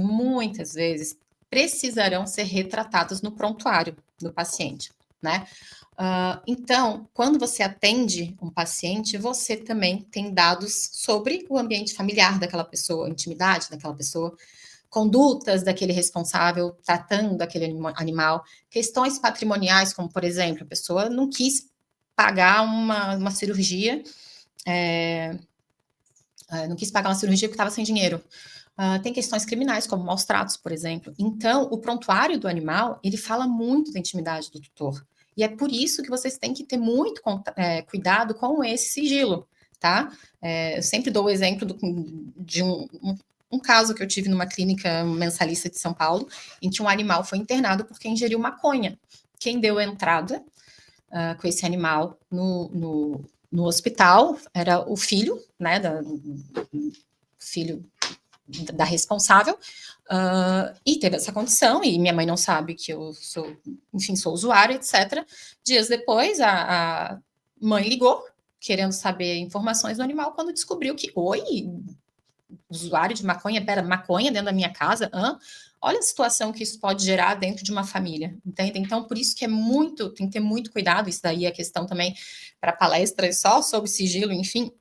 precisarão ser retratadas no prontuário do paciente, né? Então, quando você atende um paciente, você também tem dados sobre o ambiente familiar daquela pessoa, a intimidade daquela pessoa, condutas daquele responsável tratando aquele animal, questões patrimoniais, como, por exemplo, a pessoa não quis pagar uma cirurgia, não quis pagar uma cirurgia porque estava sem dinheiro. Tem questões criminais, como maus tratos, por exemplo. Então, o prontuário do animal, ele fala muito da intimidade do tutor. E é por isso que vocês têm que ter muito cuidado com esse sigilo, tá? Eu sempre dou o exemplo de um caso que eu tive numa clínica mensalista de São Paulo, em que um animal foi internado porque ingeriu maconha. Quem deu a entrada com esse animal no hospital era o filho, né, filho da responsável, e teve essa condição, e minha mãe não sabe que eu sou, enfim, sou usuária, etc. Dias depois, a mãe ligou, querendo saber informações do animal, quando descobriu que, usuário de maconha, maconha dentro da minha casa? Olha a situação que isso pode gerar dentro de uma família, entende? Então, por isso que tem que ter muito cuidado, isso daí é questão também para palestras só sobre sigilo, enfim,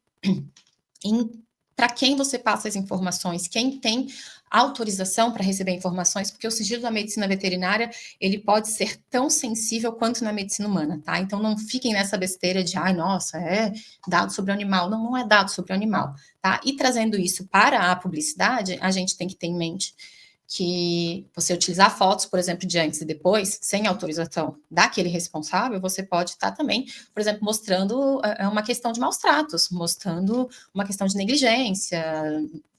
para quem você passa as informações, quem tem autorização para receber informações, porque o sigilo da medicina veterinária, ele pode ser tão sensível quanto na medicina humana, tá? Então, não fiquem nessa besteira de, nossa, é dado sobre o animal. Não, não é dado sobre o animal, tá? E trazendo isso para a publicidade, a gente tem que ter em mente que você utilizar fotos, por exemplo, de antes e depois, sem autorização daquele responsável, você pode estar também, por exemplo, mostrando uma questão de maus tratos, mostrando uma questão de negligência,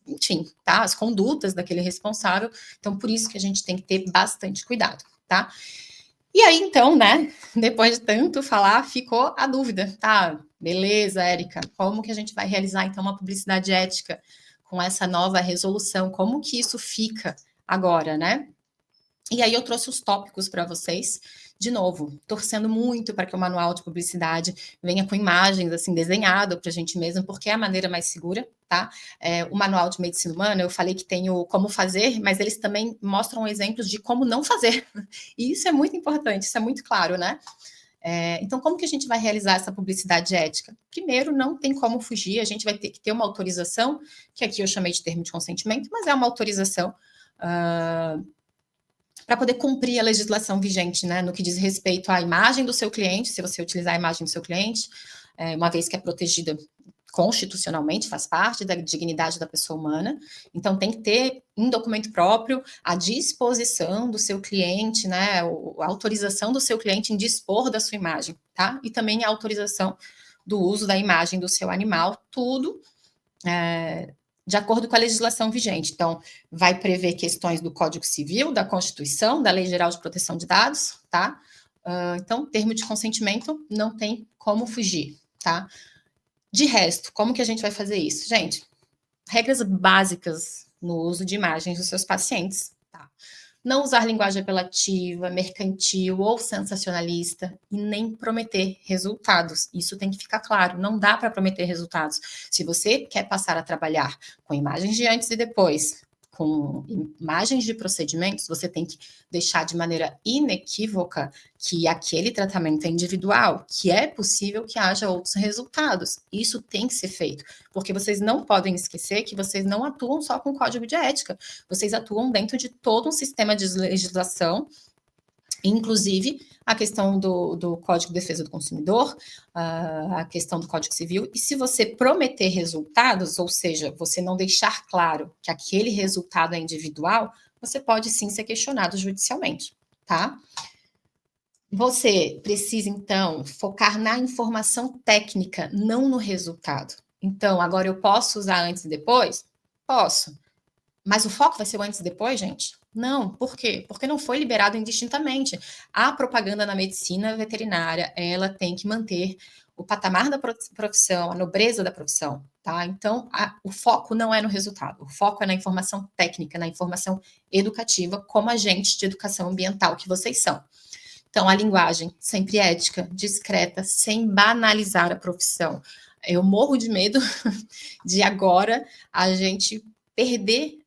enfim, tá? As condutas daquele responsável. Então, por isso que a gente tem que ter bastante cuidado, tá? E aí, então, né, depois de tanto falar, ficou a dúvida, tá? Beleza, Érica, como que a gente vai realizar, então, uma publicidade ética com essa nova resolução? Como que isso fica agora, né? E aí eu trouxe os tópicos para vocês, de novo, torcendo muito para que o manual de publicidade venha com imagens assim desenhado para a gente mesmo, porque é a maneira mais segura, tá? O manual de medicina humana, eu falei que tem o como fazer, mas eles também mostram exemplos de como não fazer. E isso é muito importante, isso é muito claro, né? Então, como que a gente vai realizar essa publicidade ética? Primeiro, não tem como fugir, a gente vai ter que ter uma autorização, que aqui eu chamei de termo de consentimento, mas é uma autorização para poder cumprir a legislação vigente, né, no que diz respeito à imagem do seu cliente, se você utilizar a imagem do seu cliente, uma vez que é protegida constitucionalmente, faz parte da dignidade da pessoa humana, então tem que ter em documento próprio a disposição do seu cliente, né, a autorização do seu cliente em dispor da sua imagem, tá? E também a autorização do uso da imagem do seu animal, tudo de acordo com a legislação vigente. Então, vai prever questões do Código Civil, da Constituição, da Lei Geral de Proteção de Dados, tá? Então, termo de consentimento não tem como fugir, tá? De resto, como que a gente vai fazer isso? Gente, regras básicas no uso de imagens dos seus pacientes, tá? Não usar linguagem apelativa, mercantil ou sensacionalista e nem prometer resultados. Isso tem que ficar claro, não dá para prometer resultados. Se você quer passar a trabalhar com imagens de antes e depois, com imagens de procedimentos, você tem que deixar de maneira inequívoca que aquele tratamento é individual, que é possível que haja outros resultados. Isso tem que ser feito, porque vocês não podem esquecer que vocês não atuam só com código de ética, vocês atuam dentro de todo um sistema de legislação, inclusive a questão do Código de Defesa do Consumidor, a questão do Código Civil, e se você prometer resultados, ou seja, você não deixar claro que aquele resultado é individual, você pode sim ser questionado judicialmente, tá? Você precisa, então, focar na informação técnica, não no resultado. Então, agora eu posso usar antes e depois? Posso. Mas o foco vai ser o antes e depois, gente? Não, por quê? Porque não foi liberado indistintamente. A propaganda na medicina veterinária, ela tem que manter o patamar da profissão, a nobreza da profissão, tá? Então, o foco não é no resultado, o foco é na informação técnica, na informação educativa, como agente de educação ambiental que vocês são. Então, a linguagem sempre ética, discreta, sem banalizar a profissão. Eu morro de medo de agora a gente perder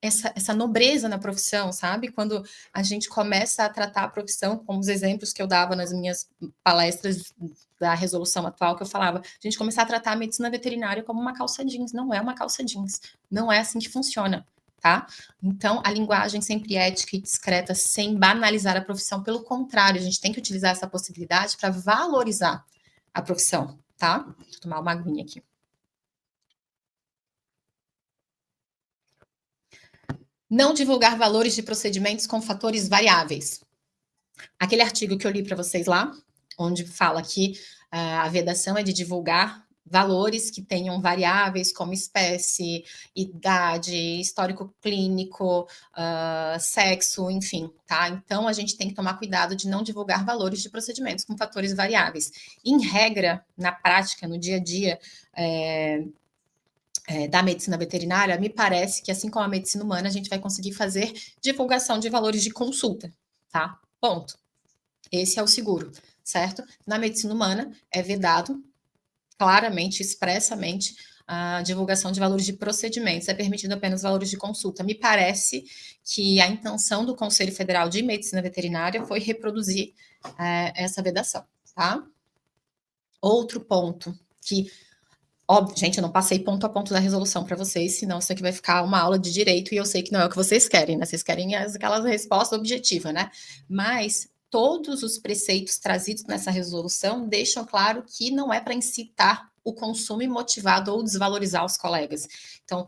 essa nobreza na profissão, sabe? Quando a gente começa a tratar a profissão, como os exemplos que eu dava nas minhas palestras da resolução atual, que eu falava, a gente começar a tratar a medicina veterinária como uma calça jeans. Não é uma calça jeans. Não é assim que funciona, tá? Então, a linguagem sempre ética e discreta, sem banalizar a profissão. Pelo contrário, a gente tem que utilizar essa possibilidade para valorizar a profissão, tá? Vou tomar uma aguinha aqui. Não divulgar valores de procedimentos com fatores variáveis. Aquele artigo que eu li para vocês lá, onde fala que a vedação é de divulgar valores que tenham variáveis como espécie, idade, histórico clínico, sexo, enfim, tá? Então, a gente tem que tomar cuidado de não divulgar valores de procedimentos com fatores variáveis. Em regra, na prática, no dia a dia, da medicina veterinária, me parece que, assim como a medicina humana, a gente vai conseguir fazer divulgação de valores de consulta, tá? Ponto. Esse é o seguro, certo? Na medicina humana, é vedado claramente, expressamente, a divulgação de valores de procedimentos, é permitido apenas valores de consulta. Me parece que a intenção do Conselho Federal de Medicina Veterinária foi reproduzir essa vedação, tá? Outro ponto que óbvio, gente, eu não passei ponto a ponto da resolução para vocês, senão isso aqui vai ficar uma aula de direito e eu sei que não é o que vocês querem, né? Vocês querem aquela resposta objetiva, né? Mas todos os preceitos trazidos nessa resolução deixam claro que não é para incitar o consumo imotivado ou desvalorizar os colegas. Então,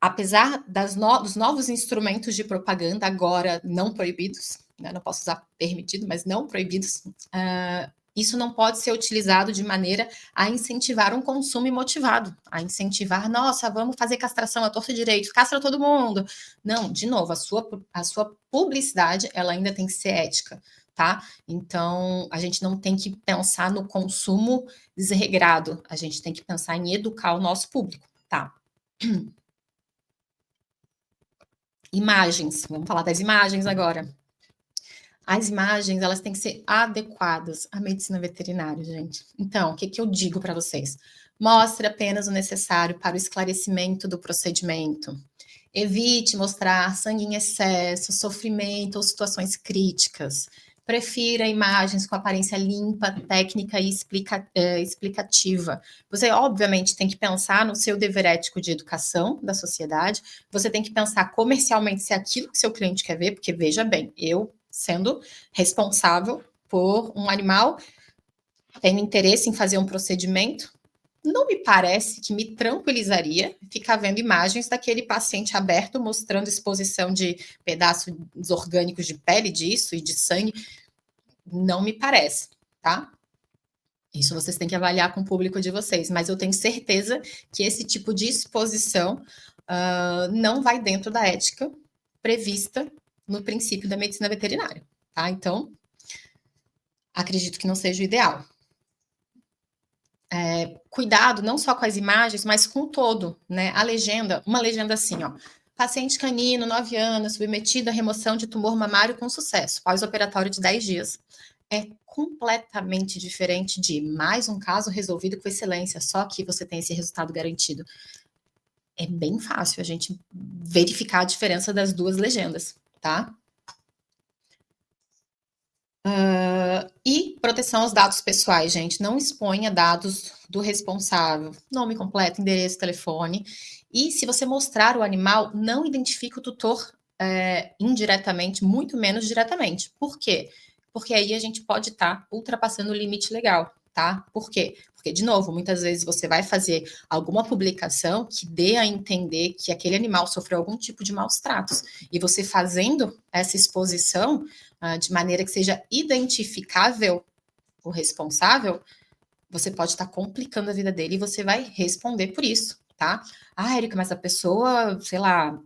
apesar dos novos instrumentos de propaganda agora não proibidos, né? Não posso usar permitido, mas não proibidos, isso não pode ser utilizado de maneira a incentivar um consumo imotivado, a incentivar, nossa, vamos fazer castração à torta e direito, castra todo mundo. Não, de novo, a sua publicidade, ela ainda tem que ser ética, tá? Então, a gente não tem que pensar no consumo desregrado, a gente tem que pensar em educar o nosso público, tá? Imagens, vamos falar das imagens agora. As imagens, elas têm que ser adequadas à medicina veterinária, gente. Então, o que, que eu digo para vocês? Mostre apenas o necessário para o esclarecimento do procedimento. Evite mostrar sangue em excesso, sofrimento ou situações críticas. Prefira imagens com aparência limpa, técnica e explicativa. Você, obviamente, tem que pensar no seu dever ético de educação da sociedade. Você tem que pensar comercialmente se é aquilo que seu cliente quer ver, porque, veja bem, eu sendo responsável por um animal, tenho interesse em fazer um procedimento, não me parece que me tranquilizaria ficar vendo imagens daquele paciente aberto mostrando exposição de pedaços orgânicos de pele disso e de sangue. Não me parece, tá? Isso vocês têm que avaliar com o público de vocês, mas eu tenho certeza que esse tipo de exposição não vai dentro da ética prevista no princípio da medicina veterinária, tá? Então, acredito que não seja o ideal. Cuidado não só com as imagens, mas com o todo, né? A legenda, uma legenda assim, ó. Paciente canino, 9 anos, submetido à remoção de tumor mamário com sucesso, pós-operatório de 10 dias. É completamente diferente de mais um caso resolvido com excelência, só que você tem esse resultado garantido. É bem fácil a gente verificar a diferença das duas legendas, tá? E proteção aos dados pessoais, gente. Não exponha dados do responsável. Nome completo, endereço, telefone. E se você mostrar o animal, não identifique o tutor indiretamente, muito menos diretamente. Por quê? Porque aí a gente pode estar ultrapassando o limite legal, tá? Por quê? Porque, de novo, muitas vezes você vai fazer alguma publicação que dê a entender que aquele animal sofreu algum tipo de maus tratos. E você fazendo essa exposição de maneira que seja identificável o responsável, você pode estar complicando a vida dele e você vai responder por isso, tá? Ah, Érica, mas a pessoa, sei lá,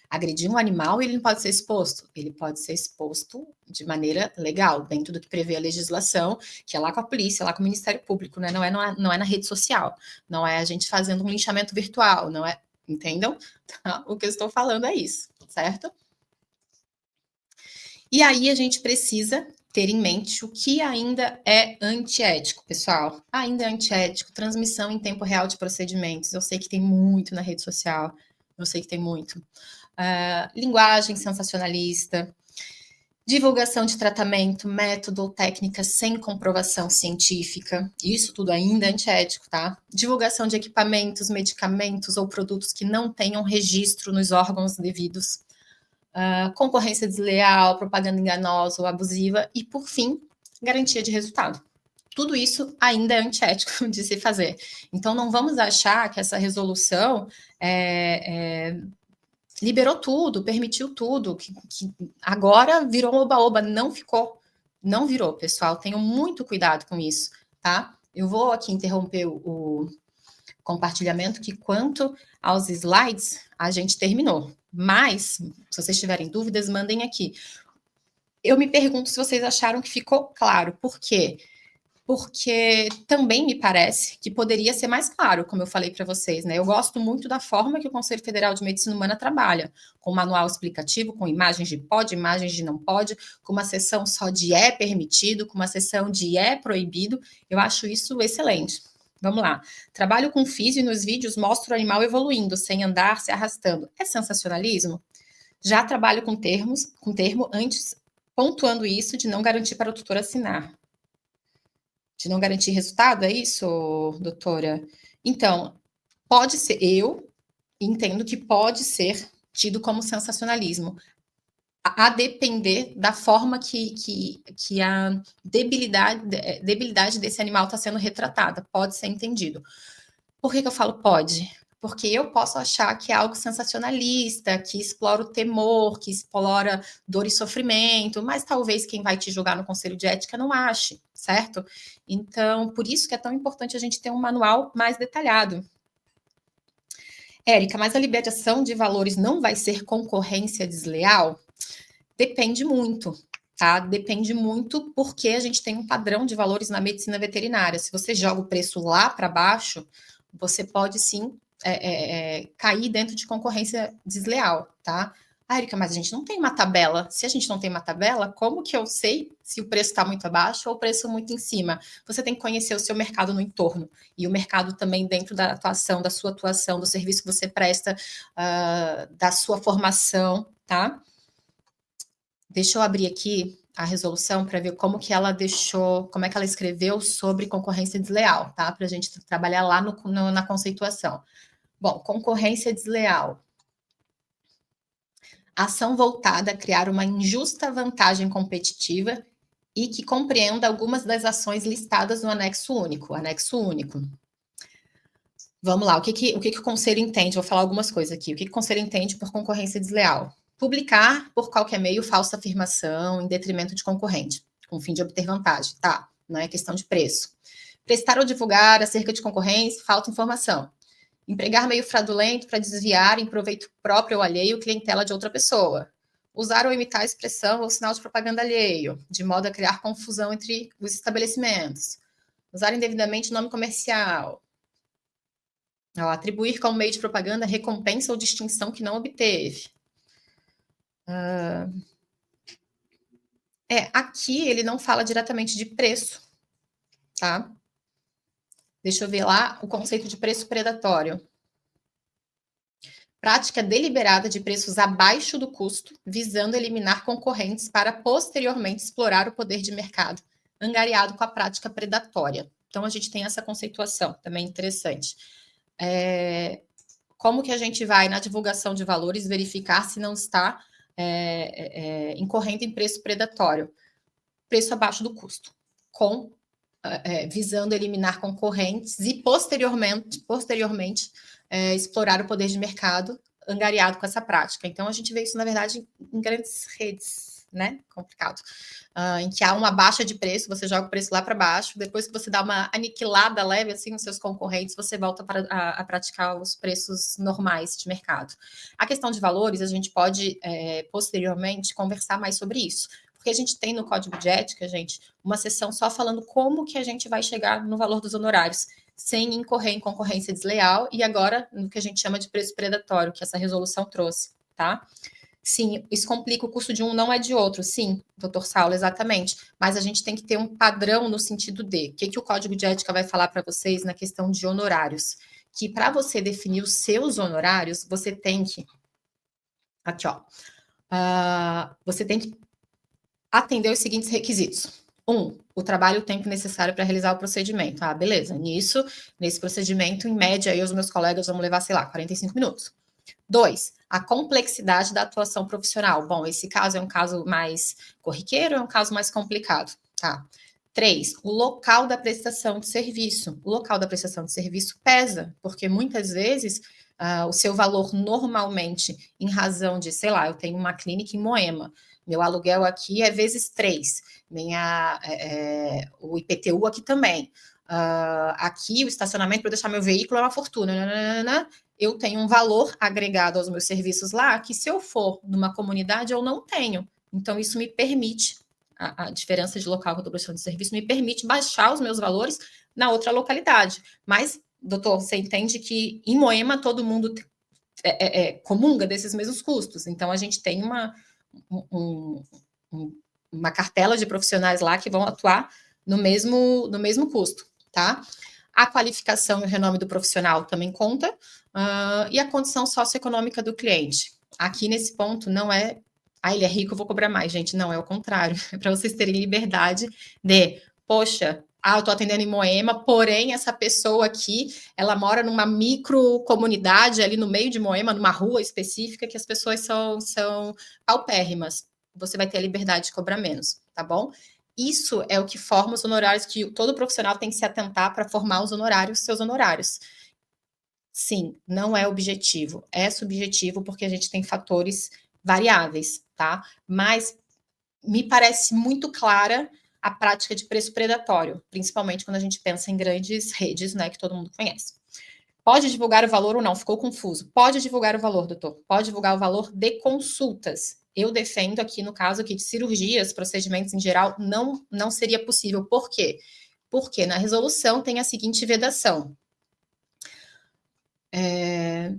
agrediu um animal e ele não pode ser exposto. Ele pode ser exposto de maneira legal, dentro do que prevê a legislação, que é lá com a polícia, lá com o Ministério Público, né? Não é na rede social, não é a gente fazendo um linchamento virtual, não é, entendam? Tá? O que eu estou falando é isso, certo? E aí a gente precisa ter em mente o que ainda é antiético, pessoal. Ainda é antiético, transmissão em tempo real de procedimentos. Eu sei que tem muito na rede social, eu sei que tem muito. Linguagem sensacionalista, divulgação de tratamento, método ou técnica sem comprovação científica. Isso tudo ainda é antiético, tá? Divulgação de equipamentos, medicamentos ou produtos que não tenham registro nos órgãos devidos. Concorrência desleal, propaganda enganosa ou abusiva e, por fim, garantia de resultado. Tudo isso ainda é antiético de se fazer. Então, não vamos achar que essa resolução liberou tudo, permitiu tudo, que agora virou oba-oba. Não ficou, não virou, pessoal. Tenham muito cuidado com isso, tá? Eu vou aqui interromper o compartilhamento, que quanto aos slides, a gente terminou. Mas, se vocês tiverem dúvidas, mandem aqui. Eu me pergunto se vocês acharam que ficou claro. Por quê? Porque também me parece que poderia ser mais claro, como eu falei para vocês, né? Eu gosto muito da forma que o Conselho Federal de Medicina Humana trabalha, com manual explicativo, com imagens de pode, imagens de não pode, com uma seção só de é permitido, com uma seção de é proibido. Eu acho isso excelente. Vamos lá. Trabalho com físio e nos vídeos mostro o animal evoluindo, sem andar, se arrastando. É sensacionalismo? Já trabalho com termo antes, pontuando isso de não garantir para o tutor assinar. De não garantir resultado, é isso, doutora? Então, pode ser, eu entendo que pode ser tido como sensacionalismo, a depender da forma que a debilidade desse animal está sendo retratada, pode ser entendido. Por que eu falo pode? Porque eu posso achar que é algo sensacionalista, que explora o temor, que explora dor e sofrimento, mas talvez quem vai te julgar no conselho de ética não ache, certo? Então, por isso que é tão importante a gente ter um manual mais detalhado. Érica, mas a liberação de valores não vai ser concorrência desleal? Depende muito, tá? Depende muito porque a gente tem um padrão de valores na medicina veterinária. Se você joga o preço lá para baixo, você pode sim cair dentro de concorrência desleal, tá? Ah, Erika, mas a gente não tem uma tabela. Se a gente não tem uma tabela, como que eu sei se o preço está muito abaixo ou o preço muito em cima? Você tem que conhecer o seu mercado no entorno e o mercado também dentro da atuação, da sua atuação, do serviço que você presta, da sua formação, tá? Deixa eu abrir aqui a resolução para ver como que ela deixou, como é que ela escreveu sobre concorrência desleal, tá? Para a gente trabalhar lá na conceituação. Bom, concorrência desleal. Ação voltada a criar uma injusta vantagem competitiva e que compreenda algumas das ações listadas no anexo único. Anexo único. Vamos lá, o que o conselho entende? Vou falar algumas coisas aqui. O que o conselho entende por concorrência desleal? Publicar por qualquer meio falsa afirmação em detrimento de concorrente, com o fim de obter vantagem, tá? Não é questão de preço. Prestar ou divulgar acerca de concorrência, falta informação. Empregar meio fraudulento para desviar em proveito próprio ou alheio clientela de outra pessoa. Usar ou imitar expressão ou sinal de propaganda alheio, de modo a criar confusão entre os estabelecimentos. Usar indevidamente o nome comercial. Ó, atribuir como meio de propaganda recompensa ou distinção que não obteve. Aqui ele não fala diretamente de preço, tá? Deixa eu ver lá o conceito de preço predatório. Prática deliberada de preços abaixo do custo, visando eliminar concorrentes para posteriormente explorar o poder de mercado, angariado com a prática predatória. Então, a gente tem essa conceituação, também interessante. Como que a gente vai, na divulgação de valores, verificar se não está incorrendo em preço predatório? Preço abaixo do custo, visando eliminar concorrentes e, posteriormente explorar o poder de mercado angariado com essa prática. Então, a gente vê isso, na verdade, em grandes redes, né? Complicado. Em que há uma baixa de preço, você joga o preço lá para baixo, depois que você dá uma aniquilada leve assim nos seus concorrentes, você volta a praticar os preços normais de mercado. A questão de valores, a gente pode, posteriormente, conversar mais sobre isso. Porque a gente tem no Código de Ética, gente, uma seção só falando como que a gente vai chegar no valor dos honorários, sem incorrer em concorrência desleal, e agora no que a gente chama de preço predatório, que essa resolução trouxe, tá? Sim, isso complica, o custo de um não é de outro, sim, doutor Saulo, exatamente. Mas a gente tem que ter um padrão no sentido de, o que o Código de Ética vai falar para vocês na questão de honorários? Que para você definir os seus honorários, você tem que, aqui ó, você tem que atender os seguintes requisitos. O trabalho e o tempo necessário para realizar o procedimento. Beleza. Nesse procedimento, em média, eu e os meus colegas vamos levar, sei lá, 45 minutos. 2, a complexidade da atuação profissional. Bom, esse caso é um caso mais corriqueiro, é um caso mais complicado, tá? 3, o local da prestação de serviço. O local da prestação de serviço pesa, porque muitas vezes o seu valor normalmente, em razão de, sei lá, eu tenho uma clínica em Moema, meu aluguel aqui é vezes 3, o IPTU aqui também. Aqui o estacionamento para deixar meu veículo é uma fortuna. Eu tenho um valor agregado aos meus serviços lá que, se eu for numa comunidade, eu não tenho. Então, isso me permite, a diferença de local que eu estou prestando de serviço, me permite baixar os meus valores na outra localidade. Mas, doutor, você entende que em Moema todo mundo comunga desses mesmos custos. Então, a gente tem uma cartela de profissionais lá que vão atuar no mesmo custo, tá? A qualificação e o renome do profissional também conta, e a condição socioeconômica do cliente. Aqui nesse ponto não é, ele é rico, eu vou cobrar mais, gente, não, é o contrário, é para vocês terem liberdade de, poxa, eu estou atendendo em Moema, porém essa pessoa aqui, ela mora numa micro comunidade ali no meio de Moema, numa rua específica, que as pessoas são paupérrimas. Você vai ter a liberdade de cobrar menos, tá bom? Isso é o que forma os honorários, que todo profissional tem que se atentar para formar os honorários, seus honorários. Sim, não é objetivo, é subjetivo, porque a gente tem fatores variáveis, tá? Mas me parece muito clara a prática de preço predatório, principalmente quando a gente pensa em grandes redes, né, que todo mundo conhece. Pode divulgar o valor ou não? Ficou confuso. Pode divulgar o valor, doutor. Pode divulgar o valor de consultas. Eu defendo aqui, no caso aqui de cirurgias, procedimentos em geral, não seria possível. Por quê? Porque na resolução tem a seguinte vedação. É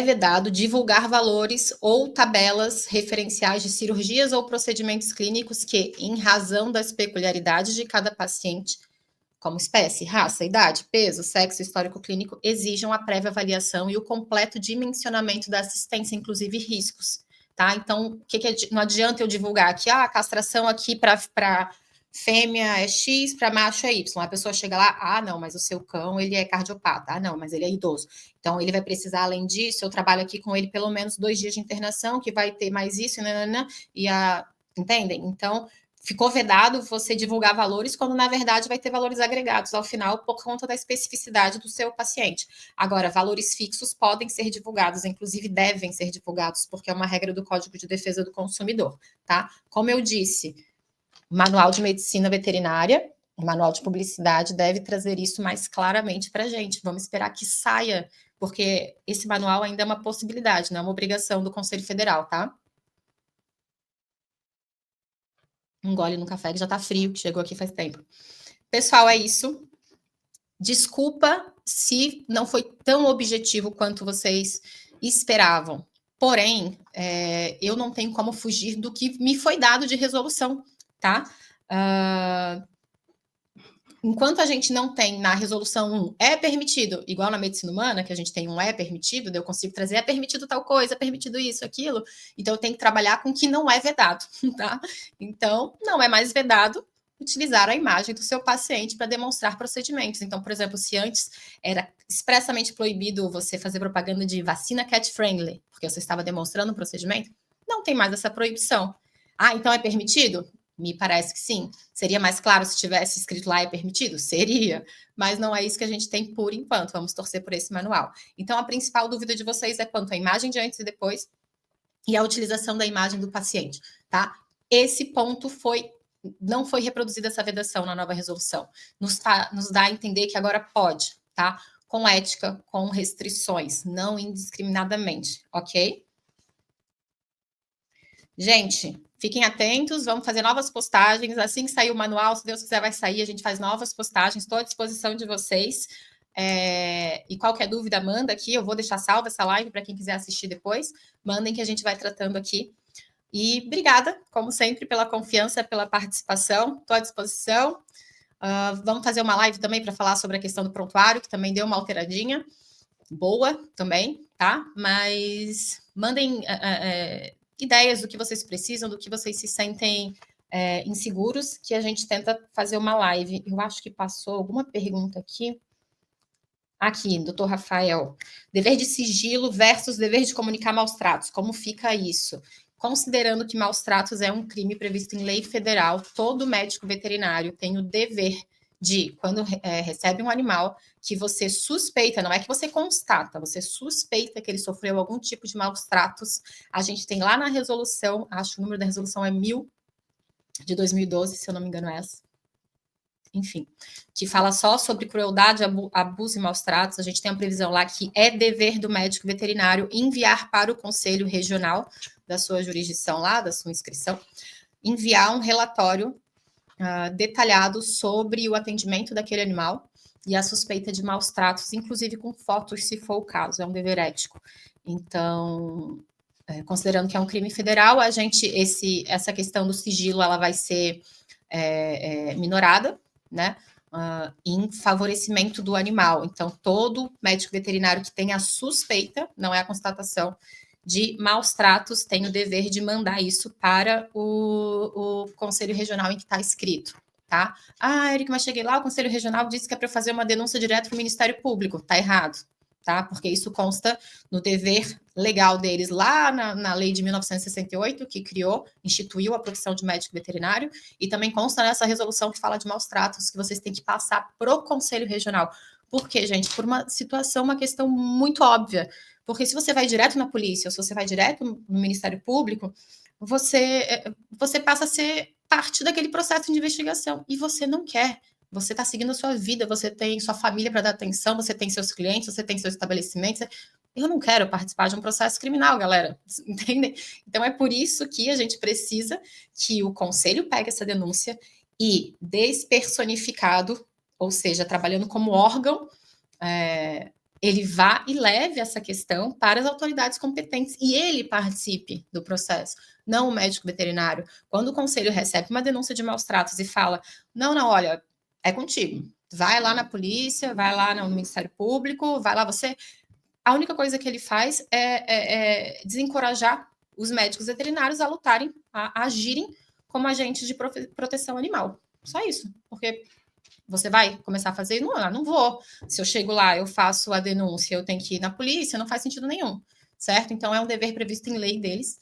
vedado divulgar valores ou tabelas referenciais de cirurgias ou procedimentos clínicos que, em razão das peculiaridades de cada paciente, como espécie, raça, idade, peso, sexo, histórico clínico, exijam a prévia avaliação e o completo dimensionamento da assistência, inclusive riscos, tá? Então, não adianta eu divulgar aqui, a castração aqui para fêmea é X, para macho é Y. A pessoa chega lá, não, mas o seu cão, ele é cardiopata. Não, mas ele é idoso. Então, ele vai precisar, além disso, eu trabalho aqui com ele pelo menos 2 dias de internação, que vai ter mais isso, entendem? Então, ficou vedado você divulgar valores, quando, na verdade, vai ter valores agregados ao final por conta da especificidade do seu paciente. Agora, valores fixos podem ser divulgados, inclusive devem ser divulgados, porque é uma regra do Código de Defesa do Consumidor, tá? Como eu disse, Manual de Medicina Veterinária, o Manual de Publicidade deve trazer isso mais claramente para a gente. Vamos esperar que saia, porque esse manual ainda é uma possibilidade, não é uma obrigação do Conselho Federal, tá? Um gole no café que já tá frio, que chegou aqui faz tempo. Pessoal, é isso. Desculpa se não foi tão objetivo quanto vocês esperavam. Porém, eu não tenho como fugir do que me foi dado de resolução, tá? Enquanto a gente não tem na resolução 1 é permitido, igual na medicina humana, que a gente tem um é permitido, eu consigo trazer é permitido tal coisa, é permitido isso, aquilo, então eu tenho que trabalhar com o que não é vedado, tá? Então, não é mais vedado utilizar a imagem do seu paciente para demonstrar procedimentos. Então, por exemplo, se antes era expressamente proibido você fazer propaganda de vacina cat-friendly, porque você estava demonstrando o procedimento, não tem mais essa proibição. Ah, então é permitido? Me parece que sim. Seria mais claro se tivesse escrito lá é permitido? Seria, mas não é isso que a gente tem por enquanto. Vamos torcer por esse manual. Então, a principal dúvida de vocês é quanto à imagem de antes e depois e a utilização da imagem do paciente, tá? Esse ponto não foi reproduzida essa vedação na nova resolução. Nos dá a entender que agora pode, tá? Com ética, com restrições, não indiscriminadamente, ok? Gente, fiquem atentos, vamos fazer novas postagens. Assim que sair o manual, se Deus quiser, vai sair. A gente faz novas postagens, estou à disposição de vocês. E qualquer dúvida, manda aqui. Eu vou deixar salva essa live para quem quiser assistir depois. Mandem que a gente vai tratando aqui. E obrigada, como sempre, pela confiança, pela participação. Estou à disposição. Vamos fazer uma live também para falar sobre a questão do prontuário, que também deu uma alteradinha. Boa também, tá? Mas mandem ideias do que vocês precisam, do que vocês se sentem inseguros, que a gente tenta fazer uma live. Eu acho que passou alguma pergunta aqui. Aqui, doutor Rafael. Dever de sigilo versus dever de comunicar maus tratos. Como fica isso? Considerando que maus tratos é um crime previsto em lei federal, todo médico veterinário tem o dever de, quando recebe um animal, que você suspeita, não é que você constata, você suspeita que ele sofreu algum tipo de maus tratos. A gente tem lá na resolução, acho que o número da resolução é 1000 de 2012, se eu não me engano é essa. Enfim, que fala só sobre crueldade, abuso e maus tratos. A gente tem uma previsão lá que é dever do médico veterinário enviar para o conselho regional da sua jurisdição lá, da sua inscrição, enviar um relatório detalhado sobre o atendimento daquele animal e a suspeita de maus tratos, inclusive com fotos, se for o caso, é um dever ético. Então, considerando que é um crime federal, essa questão do sigilo ela vai ser minorada, né? Em favorecimento do animal. Então, todo médico veterinário que tenha suspeita, não é a constatação, de maus tratos, tem o dever de mandar isso para o Conselho Regional em que está escrito, tá? Ah, Eric, mas cheguei lá, o Conselho Regional disse que é para fazer uma denúncia direto para o Ministério Público. Tá errado, tá? Porque isso consta no dever legal deles lá na lei de 1968, que instituiu a profissão de médico veterinário, e também consta nessa resolução que fala de maus tratos, que vocês têm que passar pro Conselho Regional. Por quê, gente? Por uma situação, uma questão muito óbvia. Porque se você vai direto na polícia, ou se você vai direto no Ministério Público, você passa a ser parte daquele processo de investigação. E você não quer. Você está seguindo a sua vida, você tem sua família para dar atenção, você tem seus clientes, você tem seus estabelecimentos. Eu não quero participar de um processo criminal, galera. Entendem? Então é por isso que a gente precisa que o conselho pegue essa denúncia e, despersonificado, ou seja, trabalhando como órgão, ele vá e leve essa questão para as autoridades competentes e ele participe do processo, não o médico veterinário. Quando o conselho recebe uma denúncia de maus tratos e fala, não, olha, é contigo, vai lá na polícia, vai lá no Ministério Público, vai lá você... A única coisa que ele faz é desencorajar os médicos veterinários a lutarem, a agirem como agentes de proteção animal. Só isso, porque... Você vai começar a fazer? Não vou. Se eu chego lá, eu faço a denúncia, eu tenho que ir na polícia, não faz sentido nenhum, certo? Então, é um dever previsto em lei deles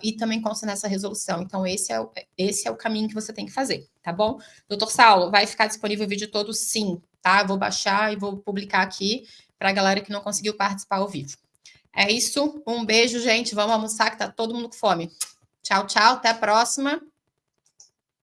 e também consta nessa resolução. Então, esse é o caminho que você tem que fazer, tá bom? Doutor Saulo, vai ficar disponível o vídeo todo? Sim, tá? Eu vou baixar e vou publicar aqui para a galera que não conseguiu participar ao vivo. É isso. Um beijo, gente. Vamos almoçar, que tá todo mundo com fome. Tchau, tchau. Até a próxima.